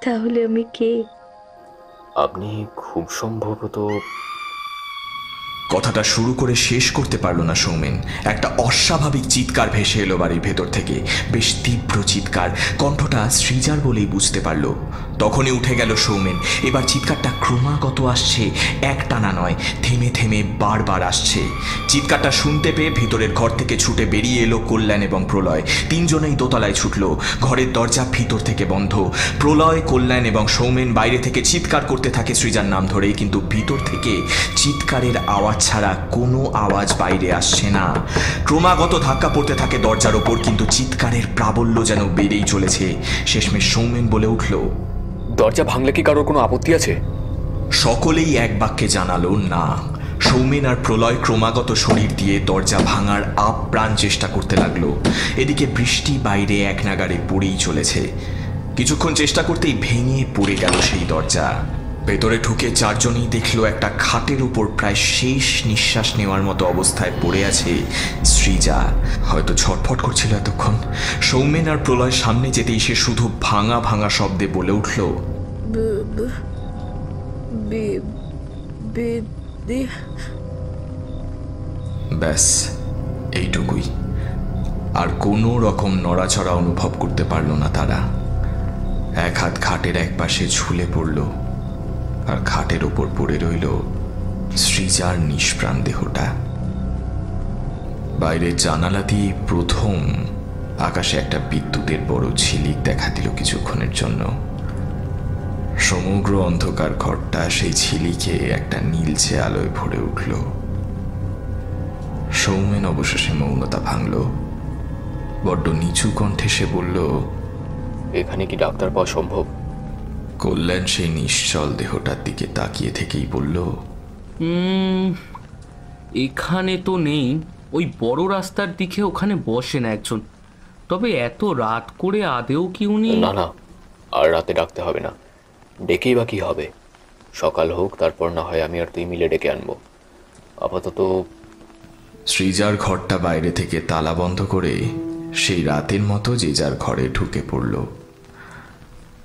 তাহলে আমি কে? আপনি খুব সম্ভবত... কথাটা শুরু করে শেষ করতে পারল না সৌমেন। একটা অস্বাভাবিক চিৎকার ভেসে এলো বাড়ির ভেতর থেকে, বেশ তীব্র চিৎকার। কণ্ঠটা সৃজার বলেই বুঝতে পারল। তখনই উঠে গেল সৌমেন। এবার চিৎকারটা ক্রমাগত আসছে, একটানা নয়, থেমে থেমে বারবার আসছে। চিৎকারটা শুনতে পেয়ে ভিতরের ঘর থেকে ছুটে বেরিয়ে এলো কল্যাণ এবং প্রলয়। 3 জনেই দোতলায় ছুটল। ঘরের দরজা ভিতর থেকে বন্ধ। প্রলয়, কল্যাণ এবং সৌমেন বাইরে থেকে চিৎকার করতে থাকে সৃজার নাম ধরেই, কিন্তু ভিতর থেকে চিৎকারের আওয়াজ ছাড়া কোনো আওয়াজ বাইরে আসছে না। ক্রমাগত ধাক্কা পড়তে থাকে দরজার ওপর, কিন্তু চিৎকারের প্রাবল্য যেন বেড়েই চলেছে। শেষমেশ সৌমেন বলে উঠল, দরজা ভাঙলে কি কারোর কোনো আপত্তি আছে? সকলেই এক বাক্যে জানালো না। সৌমেন আর প্রলয় ক্রমাগত শরীর দিয়ে দরজা ভাঙার আপ্রাণ চেষ্টা করতে লাগলো। এদিকে বৃষ্টি বাইরে এক নাগাড়ে পড়েই চলেছে। কিছুক্ষণ চেষ্টা করতেই ভেঙে পড়ে গেল সেই দরজা। ভেতরে ঢুকে চারজনেই দেখলো একটা খাটের উপর প্রায় শেষ নিঃশ্বাস নেওয়ার মতো অবস্থায় পড়ে আছে সৃজা। হয়তো ছটফট করছিল এতক্ষণ। সৌমেন আর প্রলয় সামনে যেতেই সে শুধু ভাঙা ভাঙা শব্দে বলে উঠল, ব্যাস এইটুকুই। আর কোনো রকম নড়াচড়া অনুভব করতে পারল না তারা। এক হাত খাটের এক পাশে ঝুলে পড়ল, আর খাটের ওপর পড়ে রইল সৃজার নিষ্প্রাণ দেহটা। বাইরের জানালা দিয়ে প্রথম আকাশে একটা বিদ্যুতের বড় ঝিলিক দেখা দিল কিছুক্ষণের জন্য। সমগ্র অন্ধকার ঘরটা সেই ঝিলিকে একটা নীলচে আলোয় ভরে উঠল। সৌমেন অবশেষে মৌনতা ভাঙল। বড্ড নিচু কণ্ঠে সে বলল, এখানে কি ডাক্তার পাওয়া সম্ভব? কল্যাণ সেই নিশ্চল দেহটার দিকে তাকিয়ে থেকেই বলল, এখানে তো নেই। ওই বড় রাস্তার দিকে ওখানে বসেন একজন। তবে এত রাত করে আদেও কি উনি? না না, আর রাতে ডাকতে হবে না। ডেকেই বা কি হবে? সকাল হোক, তারপর না হয় আমি আর তুই মিলে ডেকে আনবো। আপাতত সৃজার ঘরটা বাইরে থেকে তালা বন্ধ করে সেই রাতের মতো যে যার ঘরে ঢুকে পড়ল।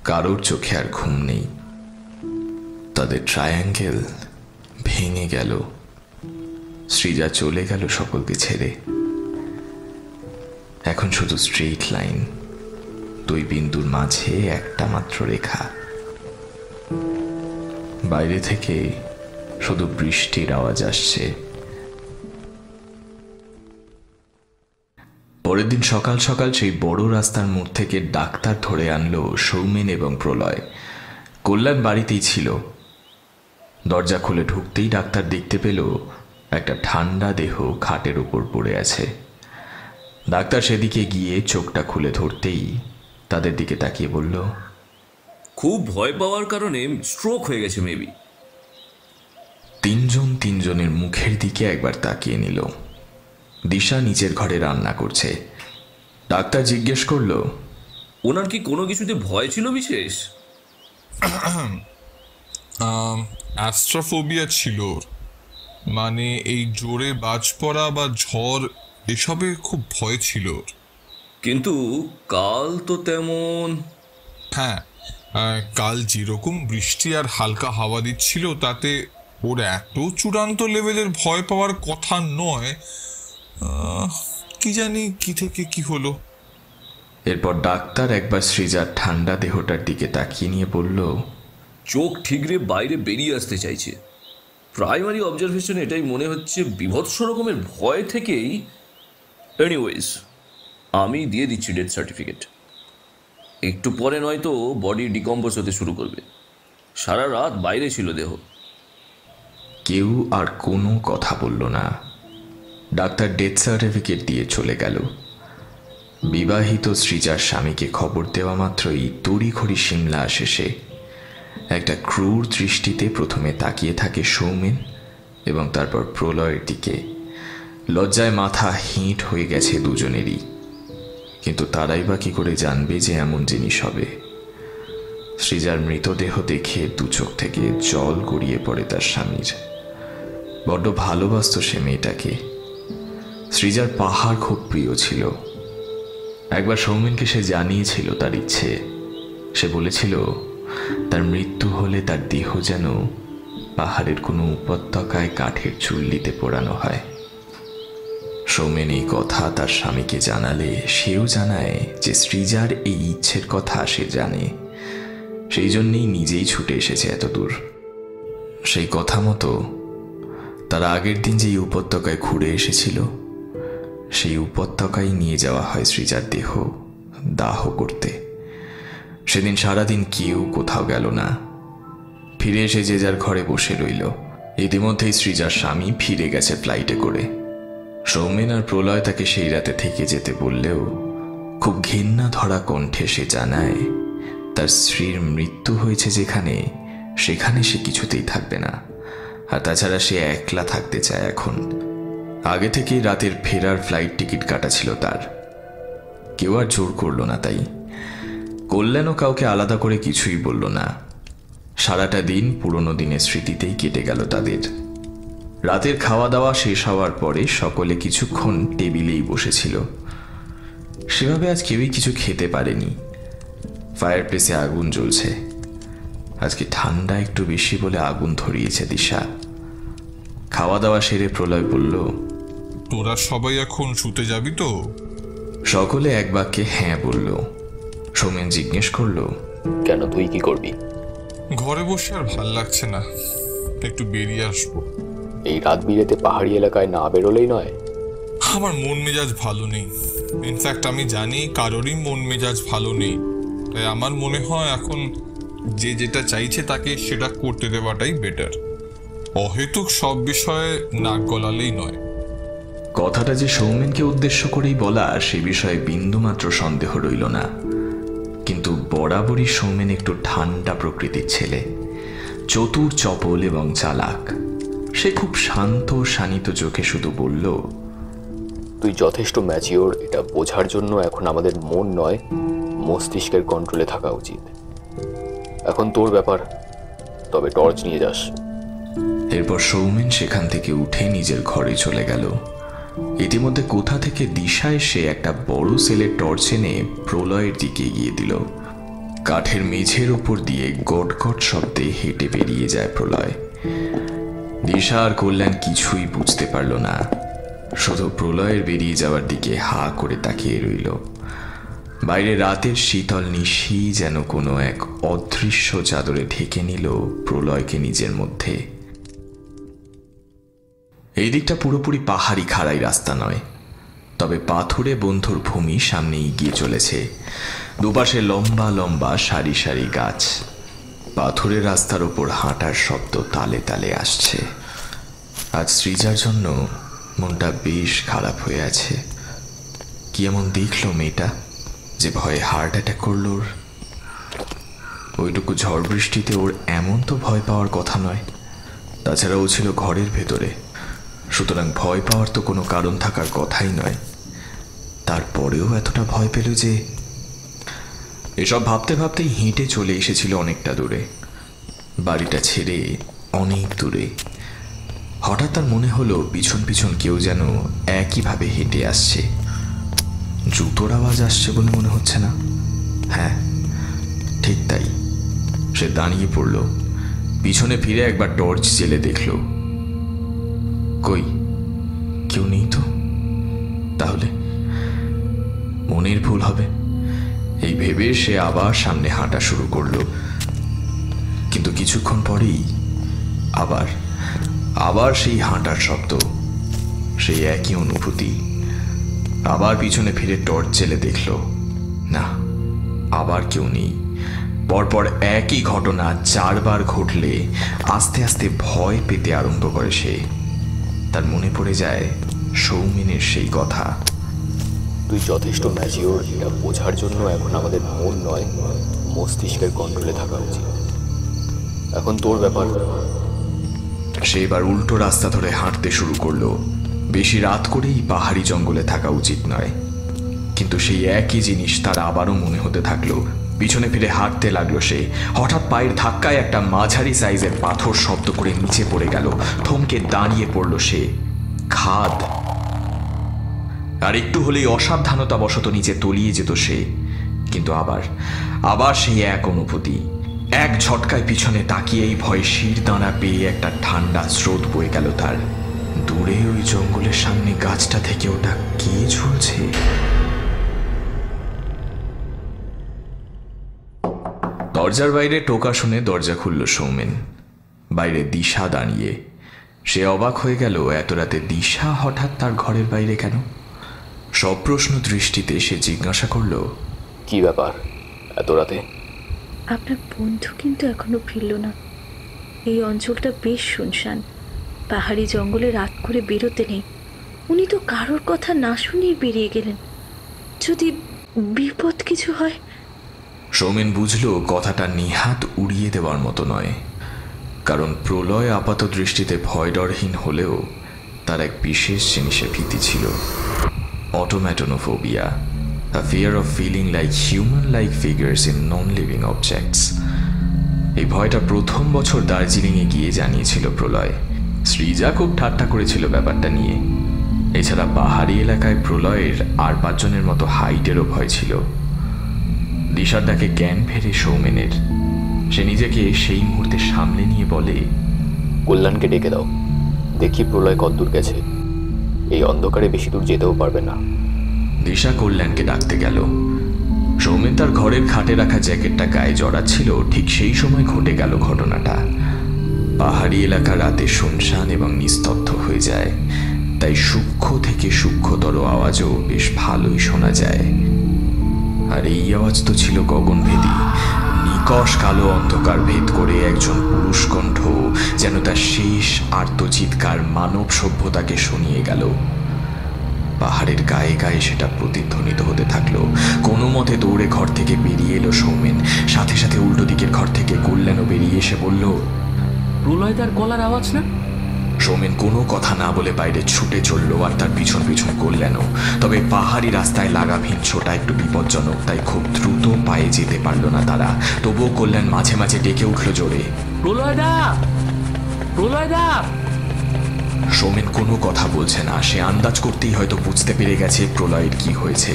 কারোর চোখে আর ঘুম নেই। তাদের ট্রায়াঙ্গেল ভেঙে গেল। সৃজা চলে গেল সকলকে ছেড়ে। এখন শুধু স্ট্রেইট লাইন, দুই বিন্দুর মাঝে একটা মাত্র রেখা। বাইরে থেকে শুধু বৃষ্টির আওয়াজ আসছে। পরের দিন সকাল সকাল সেই বড় রাস্তার মোড় থেকে ডাক্তার ধরে আনলো সৌমেন এবং প্রলয়। কল্যাণ বাড়িতেই ছিল। দরজা খুলে ঢুকতেই ডাক্তার দেখতে পেল একটা ঠান্ডা দেহ খাটের উপর পড়ে আছে। ডাক্তার সেদিকে গিয়ে চোখটা খুলে ধরতেই তাদের দিকে তাকিয়ে বলল, খুব ভয় পাওয়ার কারণে স্ট্রোক হয়ে গেছে মেবি। তিনজনের মুখের দিকে একবার তাকিয়ে নিল। দিশা নিচের ঘরে রান্না করছে। ডাক্তার জিজ্ঞেস করল, ওনার কি কোনো কিছুতে ভয় ছিল বিশেষ? অ্যাস্ট্রাফোবিয়া ছিল। মানে এই জোরে বাজ পড়া বা ঝড় এসবে খুব ভয় ছিল। কিন্তু কাল তো তেমন। হ্যাঁ, কাল যেরকম বৃষ্টি আর হালকা হাওয়া দিচ্ছিল তাতে ওর এত চূড়ান্ত লেভেলের ভয় পাওয়ার কথা নয়। কি জানি কি থেকে কি হলো। এরপর ডাক্তার একবার সৃজার ঠান্ডা দেহটার দিকে তাকিয়ে নিয়ে বলল, চোখ ঠিকরে বাইরে বেরিয়ে আসতে চাইছে। প্রাইমারি অবজারভেশন এটাই মনে হচ্ছে, বিভৎস রকমের ভয় থেকেই। এনিওয়েজ, আমি দিয়ে দিচ্ছি ডেথ সার্টিফিকেট। একটু পরে নয়তো বডি ডিকম্পোজ হতে শুরু করবে। সারা রাত বাইরে ছিল দেহ। কেউ আর কোনো কথা বলল না। ডাক্তার ডেথ সার্টিফিকেট দিয়ে চলে গেল। বিবাহিত সৃজার স্বামীকে খবর দেওয়া মাত্রই তড়িঘড়ি সিমলা আসে সে। একটা ক্রূর দৃষ্টিতে প্রথমে তাকিয়ে থাকে সৌমেন এবং তারপর প্রলয়ের দিকে। লজ্জায় মাথা হিট হয়ে গেছে দুজনেরই। কিন্তু তারাই বা কি করে জানবে যে এমন জিনিস হবে। সৃজার মৃতদেহ দেখে দু চোখ থেকে জল গড়িয়ে পড়ে তার স্বামীর। বড্ড ভালোবাসত সে মেয়েটাকে। সৃজার পাহাড় খুব প্রিয় ছিল। একবার সৌমেনকে সে জানিয়েছিল তার ইচ্ছে। সে বলেছিল তার মৃত্যু হলে তার দেহ যেন পাহাড়ের কোনো উপত্যকায় কাঠের চুল্লিতে পোড়ানো হয়। সৌমেন এই কথা তার স্বামীকে জানালে সেও জানায় যে সৃজার এই ইচ্ছের কথা সে জানে। সেই জন্যেই নিজেই ছুটে এসেছে এত দূর। সেই কথা মতো তারা আগের দিন যেই উপত্যকায় ঘুরে এসেছিল সেই উপত্যকায় নিয়ে যাওয়া হয় সৃজার দেহ দাহ করতে। সেদিন সারাদিন কেউ কোথাও গেল না। ফিরে এসে যে যার ঘরে বসে রইল। ইতিমধ্যেই সৃজার স্বামী ফিরে গেছে ফ্লাইটে করে। সৌমেন আর প্রলয় তাকে সেই রাতে থেকে যেতে বললেও খুব ঘৃণা ধরা কণ্ঠে সে জানায় তার স্ত্রীর মৃত্যু হয়েছে যেখানে, সেখানে সে কিছুতেই থাকবে না। আর তাছাড়া সে একলা থাকতে চায় এখন। আগে থেকেই রাতের ফেরার ফ্লাইট টিকিট কাটা ছিল তার। কেউ আর জোর করল না। তাই কল্যাণও কাউকে আলাদা করে কিছুই বলল না। সারাটা দিন পুরনো দিনের স্মৃতিতেই কেটে গেল তাদের। রাতের খাওয়া দাওয়া শেষ হওয়ার পরে সকলে কিছুক্ষণ টেবিলেই বসেছিল। সেভাবে আজ কেউই কিছু খেতে পারেনি। ফায়ার প্লেসে আগুন জ্বলছে। আজকে ঠান্ডা একটু বেশি বলে আগুন ধরিয়েছে দিশা। খাওয়া দাওয়া সেরে প্রলয় বলল, তোরা সবাই এখন শুতে যাবি তো? সকলে এক বাক্যে হ্যাঁ বলল। সৌমেন জিজ্ঞেস করল, কেন, তুই কি করবি? ঘরে বসে আর ভাল লাগছে না, একটু বেরিয়ে আসবো। এই রাত বিরেতে পাহাড়ি এলাকায় না বেরোলেই নয়। আমার মন মেজাজ ভালো নেই। ইনফ্যাক্ট আমি জানি কারোরই মন মেজাজ ভালো নেই। তাই আমার মনে হয় এখন যে যেটা চাইছে তাকে সেটা করতে দেওয়াটাই বেটার। অহেতুক সব বিষয়ে নাক গলালেই নয়। কথাটা যে সৌমেনকে উদ্দেশ্য করেই বলা সে বিষয়ে বিন্দুমাত্র সন্দেহ রইল না। কিন্তু বরাবরই সৌমেন একটু ঠান্ডা প্রকৃতির ছেলে, চতুর, চপল এবং চালাক। সে খুব শান্ত শানিত চোখে শুধু বলল, তুই যথেষ্ট ম্যাচিওর এটা বোঝার জন্য এখন আমাদের মন নয় মস্তিষ্কের কন্ট্রোলে থাকা উচিত। এখন তোর ব্যাপার, তবে টর্চ নিয়ে যাস। এরপর সৌমেন সেখান থেকে উঠে নিজের ঘরে চলে গেল। ইতিমধ্যে কোথা থেকে দিশা এসে একটা বড় সেলের টর্চ এনে প্রলয়ের দিকে এগিয়ে দিল। কাঠের মেঝের উপর দিয়ে গট গট শব্দে হেঁটে বেরিয়ে যায় প্রলয়। দিশা আর কল্যাণ কিছুই বুঝতে পারল না, শুধু প্রলয়ের বেরিয়ে যাওয়ার দিকে হা করে তাকিয়ে রইল। বাইরে রাতের শীতল নিশি যেন কোনো এক অদৃশ্য চাদরে ঢেকে নিল প্রলয়কে নিজের মধ্যে। এই দিকটা পুরোপুরি পাহাড়ি খাড়াই রাস্তা নয়, তবে পাথুরে বন্ধুর ভূমি সামনে এগিয়ে চলেছে। দুপাশে লম্বা লম্বা সারি সারি গাছ। পাথুরে রাস্তার উপর হাঁটার শব্দ তালে তালে আসছে। আজ সৃজার জন্য মনটা বেশ খারাপ হয়ে আছে। কি এমন দেখলো মেয়েটা যে ভয়ে হার্ট অ্যাটাক করল ওর? ওইটুকু ঝড় বৃষ্টিতে ওর এমন তো ভয় পাওয়ার কথা নয়। তাছাড়া ও ছিল ঘরের ভেতরে, সুতরাং ভয় পাওয়ার তো কোনো কারণ থাকার কথাই নয়। তারপরেও এতটা ভয় পেল যে? এসব ভাবতে ভাবতেই হেঁটে চলে এসেছিল অনেকটা দূরে, বাড়িটা ছেড়ে অনেক দূরে। হঠাৎ তার মনে হলো পিছন পিছন কেউ যেন একইভাবে হেঁটে আসছে। জুতোর আওয়াজ আসছে বলে মনে হচ্ছে না? হ্যাঁ, ঠিক তাই। সে দাঁড়িয়ে পড়ল। পিছনে ফিরে একবার টর্চ জেলে দেখল, কই কেউ নেই তো। তাহলে মনের ভুল হবে, এই ভেবে সে আবার সামনে হাঁটা শুরু করলো। কিন্তু কিছুক্ষণ পরেই আবার আবার সেই হাঁটার শব্দ, সেই একই অনুভূতি। আবার পিছনে ফিরে টর্চ জেলে দেখল, না, আবার কেউ নেই। পরপর একই ঘটনা 4 বার ঘটলে আস্তে আস্তে ভয় পেতে আরম্ভ করে সে। তার মনে পড়ে যায় সৌমেনের সেই কথা, তুই যথেষ্ট ম্যাচিওর এটা বোঝার জন্য এখন আমাদের মন নয় মস্তিষ্কের কন্ট্রোলে থাকা উচিত। এখন তোর ব্যাপার। সে এবার উল্টো রাস্তা ধরে হাঁটতে শুরু করলো। বেশি রাত করেই পাহাড়ি জঙ্গলে থাকা উচিত নয়, কিন্তু সেই একই জিনিস তার আবারও মনে হতে থাকলো। পিছনে ফিরে হাঁটতে লাগলো সে। হঠাৎ পায়ের ধাক্কায় একটা মাঝারি সাইজের পাথর শব্দ করে নিচে পড়ে গেল। থমকে দাঁড়িয়ে পড়ল সে। খাদ। আর একটু হলেই অসাবধানতা বশত নিচে তলিয়ে যেত সে। কিন্তু আবার সেই এক অনুভূতি। এক ঝটকায় পিছনে তাকিয়েই ভয়ে শির দাঁড়া পেয়ে একটা ঠান্ডা স্রোত বয়ে গেল তার। দূরে ওই জঙ্গলের সামনে গাছটা থেকে ওটা কে ঝুলছে? দরজার বাইরে টোকা শুনে দরজা খুলল সৌমেন। বাইরে দিশা দাঁড়িয়ে। সে অবাক হয়ে গেল, এত রাতে দিশা হঠাৎ তার ঘরের বাইরে কেন? সব প্রশ্ন দৃষ্টিতে সে জিজ্ঞাসা করল, কি ব্যাপার এত রাতে? আপনার বন্ধু কিন্তু এখনো ফিরল না। এই অঞ্চলটা বেশ শুনশান। পাহাড়ি জঙ্গলে রাত করে বেরোতে নেই। উনি তো কারোর কথা না শুনেই বেরিয়ে গেলেন। যদি বিপদ কিছু হয়। সৌমেন বুঝল কথাটা নিহাত উড়িয়ে দেওয়ার মতো নয়, কারণ প্রলয় আপাত দৃষ্টিতে ভয়ডরহীন হলেও তার এক বিশেষ জিনিসের ভীতি ছিল, অটোম্যাটোনোফোবিয়া, a fear of feeling like human-like figures in non-living objects. এই ভয়টা প্রথম বছর দার্জিলিংয়ে গিয়ে জানিয়েছিল প্রলয়। সৃজা খুব ঠাট্টা করেছিল ব্যাপারটা নিয়ে। এছাড়া পাহাড়ি এলাকায় প্রলয়ের আর 5 জনের মতো হাইটেরও ভয় ছিল। দিশার ডাকে জ্ঞান ফেরে সৌমেনের। সে নিজেকে সেই মুহূর্তে সামলে নিয়ে বলে, কল্যাণকে ডেকে দাও, দেখি প্রলয় কতদূর গেছে। এই অন্ধকারে বেশি দূর যেতেও পারবে না। দিশা কল্যাণকে ডাকতে গেল। সৌমেন তার ঘরের খাটে রাখা জ্যাকেটটা গায়ে জড়াচ্ছিল, ঠিক সেই সময় ঘটে গেল ঘটনাটা। পাহাড়ি এলাকা রাতে শুনশান এবং নিস্তব্ধ হয়ে যায়, তাই সূক্ষ্ম থেকে সূক্ষ্মতর আওয়াজও বেশ ভালোই শোনা যায়। আর এই আওয়াজ তো ছিল গগনভেদী। নিকষ কালো অন্ধকার ভেদ করে একজন পুরুষ কণ্ঠ যেন তার শেষ আর্তচিৎকার মানব সভ্যতাকে শুনিয়ে গেল। পাহাড়ের গায়ে গায়ে সেটা প্রতিধ্বনিত হতে থাকলো। কোনো মতে দৌড়ে ঘর থেকে বেরিয়ে এলো সৌমেন। সাথে সাথে উল্টো দিকের ঘর থেকে কল্যাণও বেরিয়ে এসে বলল, প্রলয়দার গলার আওয়াজ না? সৌমেন কোনো কথা না বলে বাইরে ছুটে চলল, আর তার পিছন পিছন কল্যাণও। তবে পাহাড়ি রাস্তায় লাগামহীন ছোটা একটু বিপজ্জনক, তাই খুব দ্রুত পায়ে যেতে পারল না তারা। তবুও কল্যাণ মাঝে মাঝে ডেকে উঠল জোরে, প্রলয়দা, প্রলয়দা। সৌমেন কোনো কথা বলছে না। সে আন্দাজ করতেই হয়তো বুঝতে পেরে গেছে প্রলয়ের কি হয়েছে।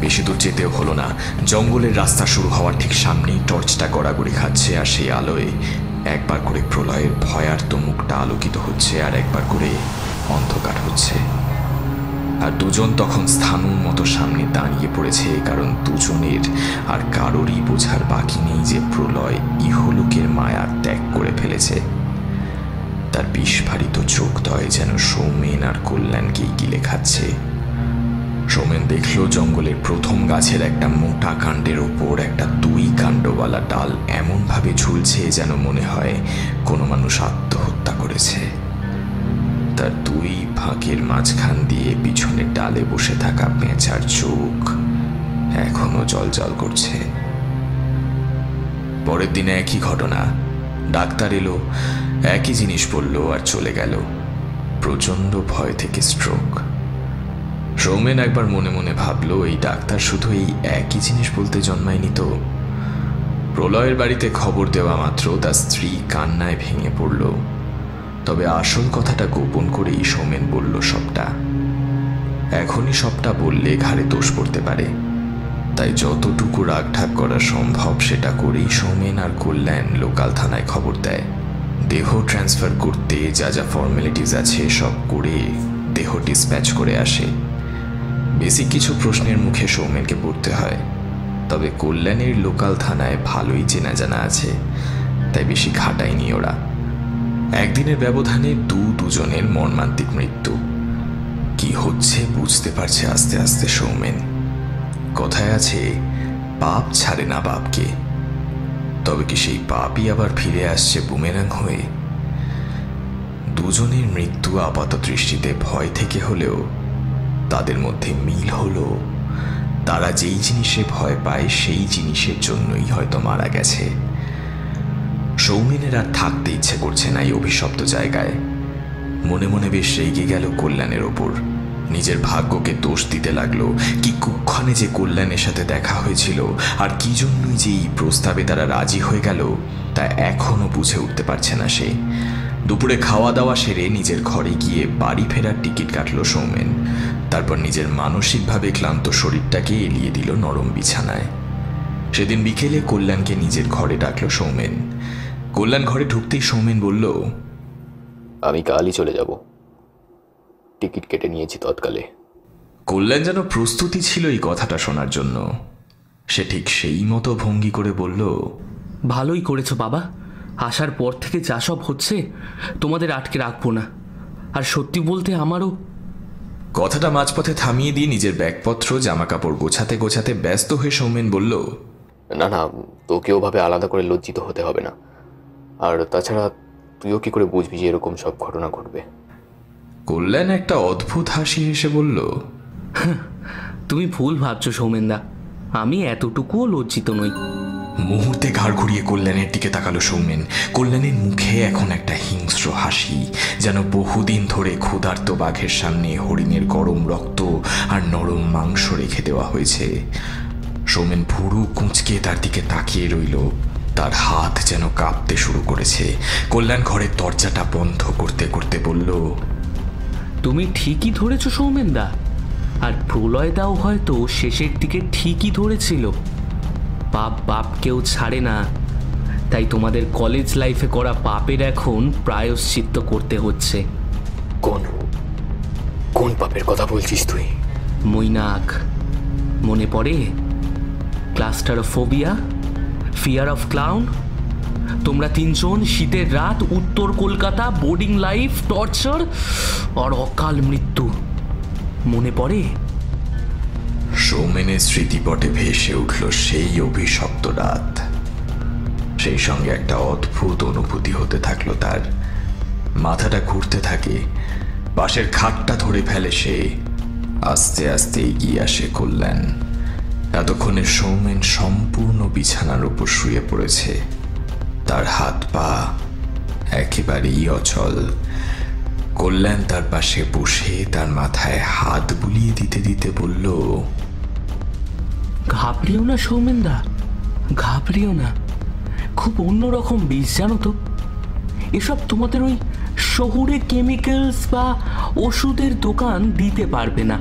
বেশি দূর যেতেও হলো না। জঙ্গলের রাস্তা শুরু হওয়ার ঠিক সামনেই টর্চটা গড়াগড়ি খাচ্ছে, আর সেই আলোয় একবার করে প্রলয়ের ভয়ার্ত মুখটা আলোকিত হচ্ছে, আর একবার করে অন্ধকার হচ্ছে। আর দুজন তখন স্থানুর মতো সামনে দাঁড়িয়ে পড়েছে, কারণ দুজনের আর কারোরই বোঝার বাকি নেই যে প্রলয় ইহলোকের মায়া ত্যাগ করে ফেলেছে। তার বিস্ফারিত চোখদ্বয় যেন সৌমেন আর কল্যাণকেই গিলে খাচ্ছে। সৌমেন দেখল জঙ্গলের প্রথম গাছের একটা মোটা কাণ্ডের ওপর একটা 2 কাণ্ডওয়ালা ডাল এমনভাবে ঝুলছে যেন মনে হয় কোনো মানুষ আত্মহত্যা করেছে। তার 2 ফাঁকের মাঝখান দিয়ে পিছনের ডালে বসে থাকা পেঁচার চোখ এখনো জ্বলজ্বল করছে। পরের দিনে একই ঘটনা। ডাক্তার এলো, একই জিনিস বলল আর চলে গেল। প্রচণ্ড ভয় থেকে স্ট্রোক। সৌমেন একবার মনে মনে ভাবল, এই ডাক্তার শুধু এই একই জিনিস বলতে জন্মায়নি তো। প্রলয়ের বাড়িতে খবর দেওয়া মাত্র তার স্ত্রী কান্নায় ভেঙে পড়ল। তবে আসল কথাটা গোপন করেই সৌমেন বলল সবটা। এখনই সবটা বললে ঘাড়ে দোষ পড়তে পারে, তাই যতটুকু রাগঢাক করা সম্ভব সেটা করেই সৌমেন আর কল্যাণ লোকাল থানায় খবর দেয়। দেহ ট্রান্সফার করতে যা যা ফর্মালিটিস আছে সব করে দেহ ডিসপ্যাচ করে আসে। বেসিক কিছু প্রশ্নের মুখে সৌমেনকে পড়তে হয়, তবে কল্যাণের লোকাল থানায় ভালোই চেনা জানা আছে, তাই বেশি খাটায়নি ওরা। একদিনের ব্যবধানে দুজনের মর্মান্তিক মৃত্যু। কি হচ্ছে বুঝতে পারছে আস্তে আস্তে সৌমেন। কথায় আছে, পাপ ছাড়ে না বাপকে। তবে কি সেই পাপই আবার ফিরে আসছে বুমেরাং হয়ে? দুজনের মৃত্যু আপাত দৃষ্টিতে ভয় থেকে হলেও তাদের মধ্যে মিল হলো, তারা যেই জিনিসে ভয় পায় সেই জিনিসের জন্যই হয়তো মারা গেছে। সৌমেনের আর থাকতে ইচ্ছে করছে না এই অভিশপ্ত জায়গায়। মনে মনে বেশ রেগে গেল কল্যাণের ওপর। নিজের ভাগ্যকে দোষ দিতে লাগলো। কি কুক্ষণে যে কল্যাণের সাথে দেখা হয়েছিল, আর কি জন্যই যে এই প্রস্তাবে তারা রাজি হয়ে গেল, তা এখনো বুঝে উঠতে পারছে না সে। দুপুরে খাওয়া দাওয়া সেরে নিজের ঘরে গিয়ে বাড়ি ফেরার টিকিট কাটল সৌমেন। তারপর নিজের মানসিকভাবে ক্লান্ত শরীরটাকে এলিয়ে দিল নরম বিছানায়। সেদিন বিকেলে কল্যাণকে নিজের ঘরে ডাকলো সৌমেন। কল্যাণ ঘরে ঢুকতেই সৌমেন বলল, আমি কালই চলে যাব, টিকিট কেটে নিয়েছি তৎকালে। কল্যাণ যেন প্রস্তুতি ছিল এই কথাটা শোনার জন্য। সে ঠিক সেই মতো ভঙ্গি করে বলল, ভালোই করেছো বাবা, আসার পর থেকে যা সব হচ্ছে তোমাদের আটকে রাখবো না। আর সত্যি বলতে আমারও। কথাটা মাঝপথে থামিয়ে দিয়ে নিজের ব্যাগপত্র জামা কাপড় গোছাতে গোছাতে ব্যস্ত হয়ে সৌমেন বলল, না না, তোকে ওভাবে আলাদা করে লজ্জিত হতে হবে না। আর তাছাড়া তুইও কি করে বুঝবি যে এরকম সব ঘটনা ঘটবে? কল্যাণ একটা অদ্ভুত হাসি হেসে বলল, তুমি ভুল ভাবছো সৌমেনদা, আমি এতটুকুও লজ্জিত নই। মুহূর্তে ঘাড় ঘুরিয়ে কল্যাণের দিকে তাকালো সৌমেন। কল্যাণের মুখে এখন একটা হিংস্র হাসি, যেন বহুদিন ধরে ক্ষুধার্ত বাঘের সামনে হরিণের গরম রক্ত আর নরম মাংস রেখে দেওয়া হয়েছে। সৌমেন ভুরু কুঁচকে তার দিকে তাকিয়ে রইল, তার হাত যেন কাঁপতে শুরু করেছে। কল্যাণ ঘরের দরজাটা বন্ধ করতে করতে বলল, তুমি ঠিকই ধরেছো সৌমেনদা, আর প্রলয়দাও হয়তো শেষের দিকে ঠিকই ধরেছিল। পাপ বাপকেও ছাড়ে না, তাই তোমাদের কলেজ লাইফে করা পাপের এখন প্রায়শ্চিত্ত করতে হচ্ছে। কোন কোন পাপের কথা বলছিস তুই? মৈনাক, মনে পড়ে? ক্লাস্টারোফোবিয়া, ফিয়ার অফ ক্লাউন। তোমরা তিনজন শীতের রাত, উত্তর কলকাতা, বোর্ডিং লাইফ, টর্চার আর অকাল মৃত্যু, মনে পড়ে? সৌমেনের স্মৃতিপটে ভেসে উঠল সেই অভিশপ্ত রাত। সেই সঙ্গে একটা অদ্ভুত অনুভূতি হতে থাকলো তার। মাথাটা ঘুরতে থাকে, পাশের খাটটা ধরে ফেলে সে। আস্তে আস্তে এগিয়ে আসে কল্যাণ। এতক্ষণে সৌমেন সম্পূর্ণ বিছানার উপর শুয়ে পড়েছে, তার হাত পা একেবারেই অচল। কল্যাণ তার পাশে বসে তার মাথায় হাত বুলিয়ে দিতে দিতে বলল, ঘাবড়িও না সৌমেনদা, ঘাবড়িও না। খুব অন্যরকম বিষ, জানো তো। এসব তোমাদের ওই শহুরে কেমিক্যালস বা ওষুধের দোকান দিতে পারবে না।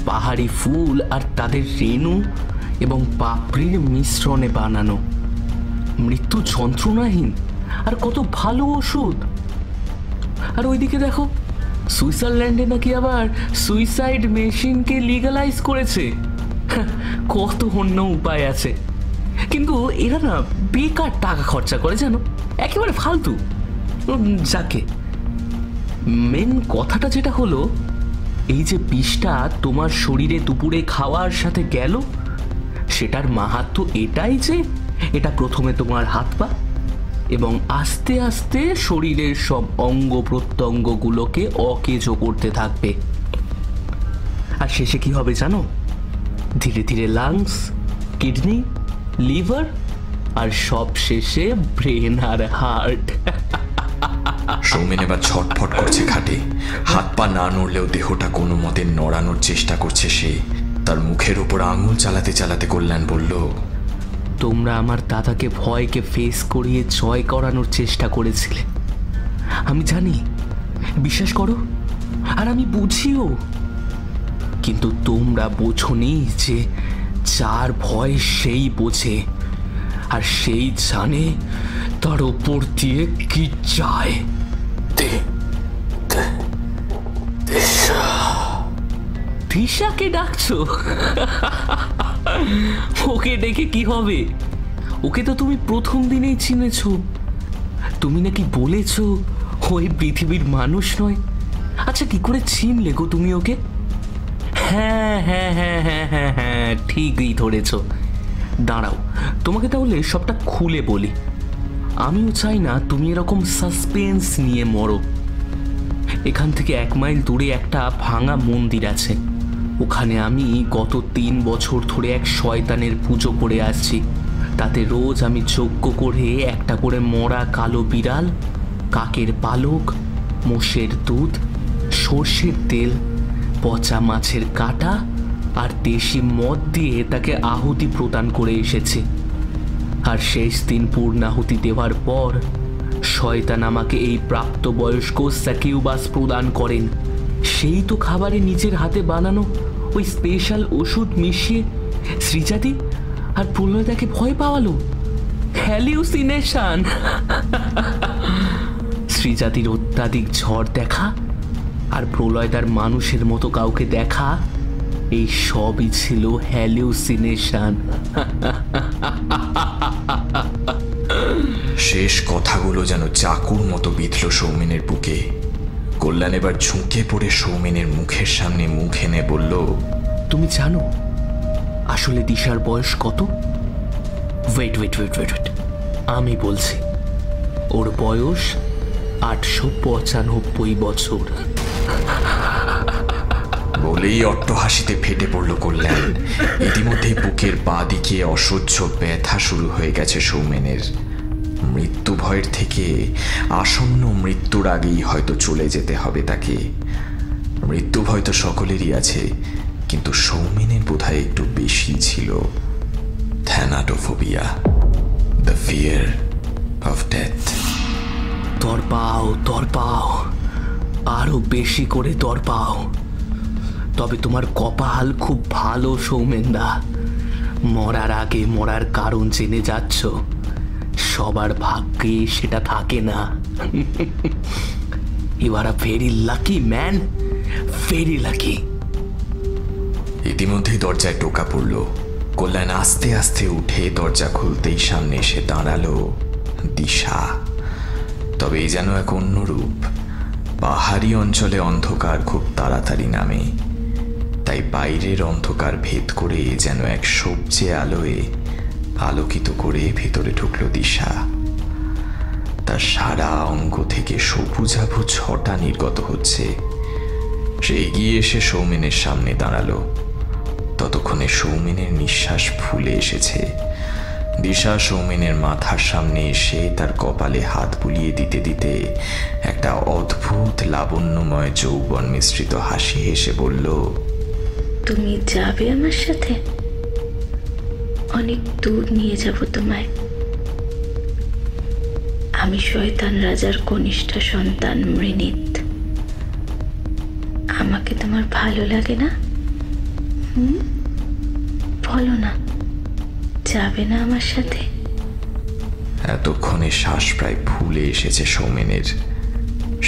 পাহাড়ি ফুল আর তাদের রেণু এবং পাপড়ির মিশ্রণে বানানো, মৃত্যু যন্ত্রণাহীন আর কত ভালো ওষুধ। আর ওইদিকে দেখো, সুইজারল্যান্ডে নাকি আবার সুইসাইড মেশিনকে লিগালাইজ করেছে। কত অন্য উপায় আছে, কিন্তু এরা না বেকার টাকা খরচা করে, জানো, একেবারে ফালতু। যাকে মেন কথাটা যেটা হলো, এই যে বিষটা তোমার শরীরে দুপুরে খাওয়ার সাথে গেল, সেটার মাহাত্ম্য এটাই যে এটা প্রথমে তোমার হাত পা এবং আস্তে আস্তে শরীরের সব অঙ্গ প্রত্যঙ্গগুলোকে অকেজো করতে থাকবে। আর শেষে কি হবে জানো? ধীরে ধীরে লাংস, কিডনি, লিভার আর সব শেষে ব্রেন আর হার্ট। সৌমেন এবার ছটফট করছে খাটে। হাত পা না নড়লেও দেহটা কোনো মতে নড়ানোর চেষ্টা করছে সে। তার মুখের উপর আঙুল চালাতে চালাতে কল্যাণ বলল, তোমরা আমার দাদাকে ভয়কে ফেস করিয়ে জয় করানোর চেষ্টা করেছিলে, আমি জানি, বিশ্বাস করো, আর আমি বুঝিও। কিন্তু তোমরা বোঝোনি যে যার ভয় সেই বোঝে, আর সেই জানে তার ওপর দিয়ে কি চায়। দিশাকে ডাকছো? ওকে ডেকে কি হবে? ওকে তো তুমি প্রথম দিনেই চিনেছ। তুমি নাকি বলেছ ওই পৃথিবীর মানুষ নয়। আচ্ছা, কি করে চিনলে গো তুমি ওকে? হ্যাঁ হ্যাঁ হ্যাঁ হ্যাঁ হ্যাঁ হ্যাঁ, ঠিকই ধরেছ। দাঁড়াও, তোমাকে তাহলে সবটা খুলে বলি। আমিও চাই না তুমি এরকম সাসপেন্স নিয়ে মরো। এখান থেকে 1 মাইল দূরে একটা ভাঙা মন্দির আছে। ওখানে আমি গত 3 বছর ধরে এক শয়তানের পুজো করে আসছি। তাতে রোজ আমি যজ্ঞ করে একটা করে মরা কালো বিড়াল, কাকের পালক, মোষের দুধ, সর্ষের তেল, পচা মাছের কাঁটা আর দেশি মদ দিয়ে তাকে আহুতি প্রদান করে এসেছি। আর শেষ দিন পূর্ণাহুতি দেওয়ার পর শয়তান আমাকে এই প্রাপ্তবয়স্ক সাকিউবাস প্রদান করেন। সেই তো খাবারে নিজের হাতে বানানো ওই স্পেশাল ওষুধ মিশিয়ে শ্রীজাতি আর প্রলয়দাকে ভয় পাওয়ালো। হ্যালিউসিনেশন। শ্রীজাতির অত্যাধিক ঝড় দেখা আর প্রলয়দার মানুষের মতো কাউকে দেখা, এই সবই ছিল হ্যালিউসিনেশন। শেষ কথাগুলো যেন চাকুর মতো বিঁধল সৌমেনের বুকে। কল্যাণ এবার ঝুঁকে পড়ে সৌমেনের মুখের সামনে মুখ এনে বলল, তুমি জানো আসলে দিশার বয়স কত? Wait wait wait wait wait, আমি বলছি। ওর বয়স 895 বছর। বলেই অট্টহাসিতে ফেটে পড়ল কল্যাণ। ইতিমধ্যে বুকের বাঁ দিকে অসহ্য ব্যথা শুরু হয়ে গেছে সৌমেনের। মৃত্যু ভয়ের থেকে আসন্ন মৃত্যুর আগেই হয়তো চলে যেতে হবে তাকে। মৃত্যু ভয় তো সকলেরই আছে, কিন্তু সৌমেনের বোধহয় একটু বেশি ছিল। থ্যানাটোফোবিয়া, দ্য ফিয়ার অফ ডেথ। তরপাও, আরো বেশি করে তরপাও। তবে তোমার কপাল খুব ভালো সৌমেনদা, মরার আগে মরার কারণ জেনে যাচ্ছ। সবার ভাগ্যে সেটা থাকে না। You are a very lucky man, very lucky. ইতিমধ্যে দরজায় টোকা পড়ল। কল্যাণ আস্তে আস্তে উঠে দরজা খুলতেই সামনে এসে দাঁড়ালো দিশা। তবে এই যেন এক অন্য রূপ। পাহাড়ি অঞ্চলে অন্ধকার খুব তাড়াতাড়ি নামে, তাই বাইরের অন্ধকার ভেদ করে যেন এক সবজে আলোয় আলোকিত করে ভেতরে ঢুকলো দিশা। তার সারা অঙ্গ থেকে সবুজাভু ছটা নির্গত হচ্ছে। সে এগিয়ে এসে সৌমেনের সামনে দাঁড়ালো। ততক্ষণে সৌমেনের নিঃশ্বাস ফুলে এসেছে। দিশা সৌমেনের মাথার সামনে এসে তার কপালে হাত বুলিয়ে দিতে দিতে একটা অদ্ভুত লাবণ্যময় যৌবন মিশ্রিত হাসি হেসে বলল, তুমি যাবে আমার সাথে? অনেক দূর নিয়ে যাব তোমায়। আমি শয়তান রাজার কনিষ্ঠ সন্তান মৃণীত। আমাকে তোমার ভালো লাগে না? বলো না, যাবে না আমার সাথে? এতক্ষণে শ্বাস প্রায় ফুলে এসেছে সৌমেনের।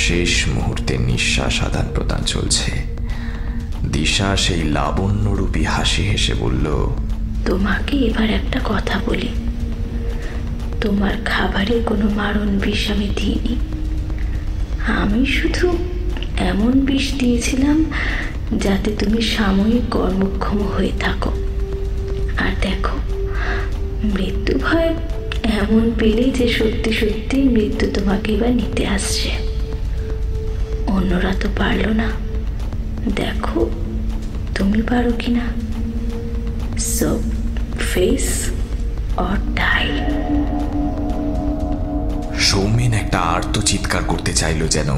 শেষ মুহূর্তে নিঃশ্বাস আদান প্রদান চলছে। দিশা সেই লাবণ্যরূপী হাসি হেসে বলল, তোমাকে এবার একটা কথা বলি। তোমার খাবারে কোনো মারণ বিষ আমি দিইনি। আমি শুধু এমন বিষ দিয়েছিলাম যাতে তুমি সাময়িক কর্মক্ষম হয়ে থাকো। আর দেখো, মৃত্যু ভয় এমন পেলে যে সত্যি সত্যি মৃত্যু তোমাকে এবার নিতে আসছে। অন্যরা তো পারল না, দেখো তুমি পারো কিনা। So face or die. Soumen একটা আর্ত চিৎকার করতে চাইল যেন,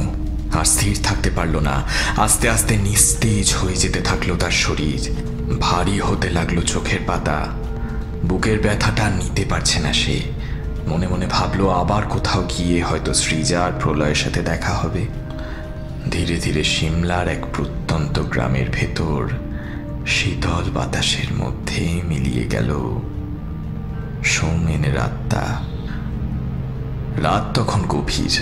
আর স্থির থাকতে পারল না। আস্তে আস্তে নিস্তেজ হয়ে যেতে থাকলো তার শরীর। ভারী হতে লাগলো চোখের পাতা। বুকের ব্যথাটা নিতে পারছে না সে। মনে মনে ভাবলো আবার কোথাও গিয়ে হয়তো সৃজা আর প্রলয়ের সাথে দেখা হবে। ধীরে ধীরে সিমলার এক প্রত্যন্ত গ্রামের ভেতর শীতল বাতাসের মধ্যে মিলিয়ে গেল সৌমেনের আত্মা। রাত তখন গভীর।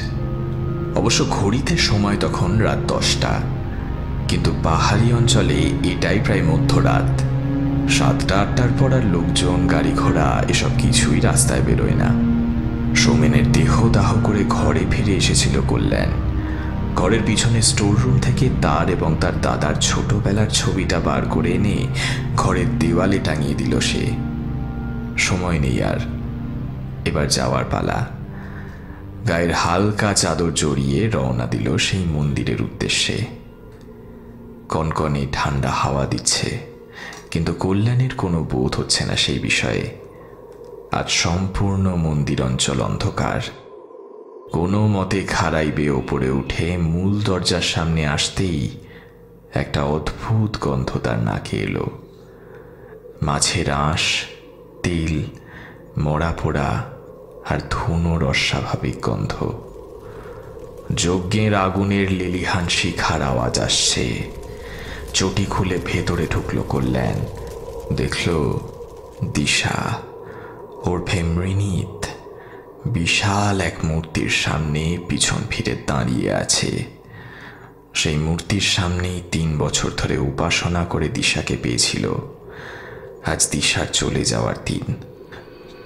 অবশ্য ঘড়িতে সময় তখন রাত 10টা, কিন্তু পাহাড়ি অঞ্চলে এটাই প্রায় মধ্যরাত। 7টা-8টার পর আর লোকজন, গাড়ি ঘোড়া এসব কিছুই রাস্তায় বেরোয় না। সৌমেনের দেহ দাহ করে ঘরে ফিরে এসেছিল কল্যাণ। ঘরের পিছনে স্টোর রুম থেকে তার এবং তার দাদার ছোটবেলার ছবিটা বার করে এনে ঘরের দেওয়ালে টাঙিয়ে দিল সে। সময় নেই আর, এবার যাওয়ার পালা। গায়ের হালকা চাদর জড়িয়ে রওনা দিল সেই মন্দিরের উদ্দেশ্যে। কনকনে ঠান্ডা হাওয়া দিচ্ছে, কিন্তু কল্যাণের কোনো বোধ হচ্ছে না সেই বিষয়ে। আজ সম্পূর্ণ মন্দির অঞ্চল অন্ধকার। কোনো মতে খাড়াই বেয়ে ওপরে উঠে মূল দরজার সামনে আসতেই একটা অদ্ভুত গন্ধ তার নাকে এলো। মাছের আঁশ, তেল, মরা পোড়া আর ধুনোর অস্বাভাবিক গন্ধ। যজ্ঞের আগুনের লিলিহান শিখার আওয়াজ আসছে। চটি খুলে ভেতরে ঢুকলো কল্যাণ। দেখল দিশা ওরফে মৃণীত বিশাল এক মূর্তির সামনে পিছন ফিরে দাঁড়িয়ে আছে। সেই মূর্তির সামনেই 3 বছর ধরে উপাসনা করে দিশাকে পেয়েছিল। আজ দিশার চলে যাওয়ার দিন।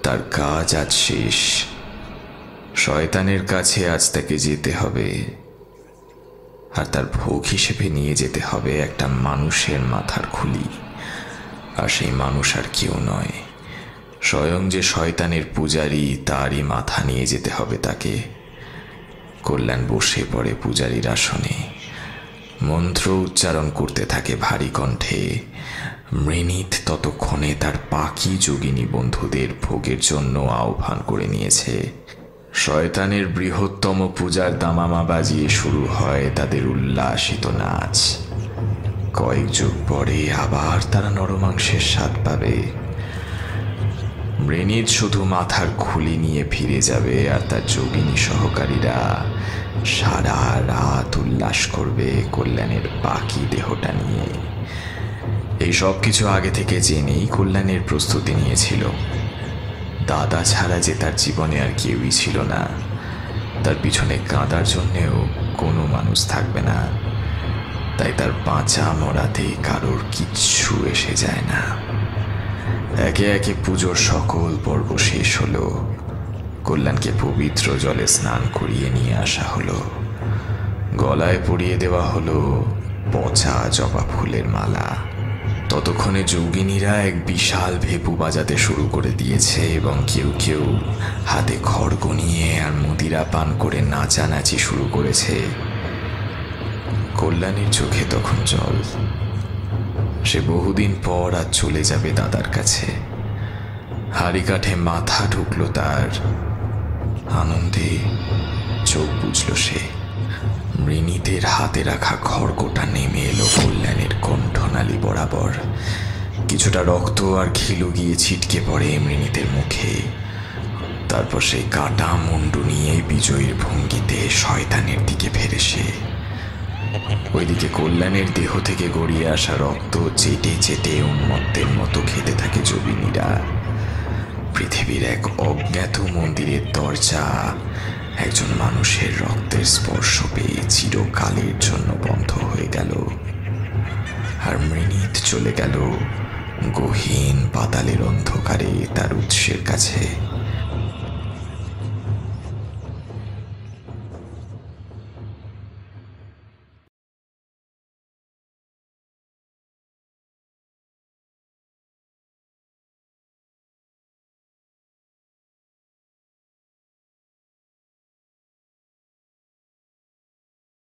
তার কাজ আজ শেষ। শয়তানের কাছে আজ তাকে যেতে হবে, আর তার ভোগ হিসেবে নিয়ে যেতে হবে একটা মানুষের মাথার খুলি। আর সেই মানুষ আর কেউ নয়, স্বয়ং যে শয়তানের পূজারী, তারই মাথা নিয়ে যেতে হবে তাকে। কল্যাণ বসে পড়ে পূজারীর আসনে। মন্ত্র উচ্চারণ করতে থাকে ভারী কণ্ঠে। মৃণীত ততক্ষণে তার পাখি যোগিনী বন্ধুদের ভোগের জন্য আহ্বান করে নিয়েছে। শয়তানের বৃহত্তম পূজার দামামা বাজিয়ে শুরু হয় তাদের উল্লাসিত নাচ। কয়েক যুগ পরে আবার তারা নরমাংসের স্বাদ পাবে। মৃণীত শুধু মাথার খুলি নিয়ে ফিরে যাবে, আর তার যোগিনী সহকারীরা সারা রাত উল্লাস করবে কল্যাণের বাকি দেহটা নিয়ে। এই সব কিছু আগে থেকে জেনেই কল্যাণের প্রস্তুতি নিয়েছিল। দাদা ছাড়া যে তার জীবনে আর কেউই ছিল না, তার পিছনে কাঁদার জন্যেও কোনো মানুষ থাকবে না, তাই তার বাঁচা মরাতে কারোর কিচ্ছু এসে যায় না। একে একে পুজোর সকল পর্ব শেষ হলো। কল্যাণকে পবিত্র জলে স্নান করিয়ে নিয়ে আসা হলো। গলায় পরিয়ে দেওয়া হলো পচা জবা ফুলের মালা। ততক্ষণে যোগিনীরা এক বিশাল ভেপু বাজাতে শুরু করে দিয়েছে, এবং কেউ কেউ হাতে খড়গ নিয়ে আর মদিরা পান করে নাচানাচি শুরু করেছে। কল্যাণীর চোখে তখন জল। সে বহুদিন পর আজ চলে যাবে দাদার কাছে। হাড়ি কাঠে মাথা ঢুকলো তার। আনন্দে চোখ বুঝল সে। মৃণীতের হাতে রাখা খড়গটা নেমে এলো কল্যাণের কণ্ঠনালী বরাবর। কিছুটা রক্ত আর ঘিলু গিয়ে ছিটকে পড়ে মৃণীতের মুখে। তারপর সেই কাটা মুন্ডু নিয়ে বিজয়ীর ভঙ্গিতে শয়তানের দিকে ফেরে সে। ওইদিকে কল্যাণের দেহ থেকে গড়িয়ে আসা রক্ত চেটে চেটে উন্মত্তের মতো খেতে থাকে যোগিনীরা। পৃথিবীর এক অজ্ঞাত মন্দিরের দরজা একজন মানুষের রক্তের স্পর্শ পেয়ে চিরকালের জন্য বন্ধ হয়ে গেল। আর মৃণীত চলে গেল গহীন পাতালের অন্ধকারে তার উৎসের কাছে।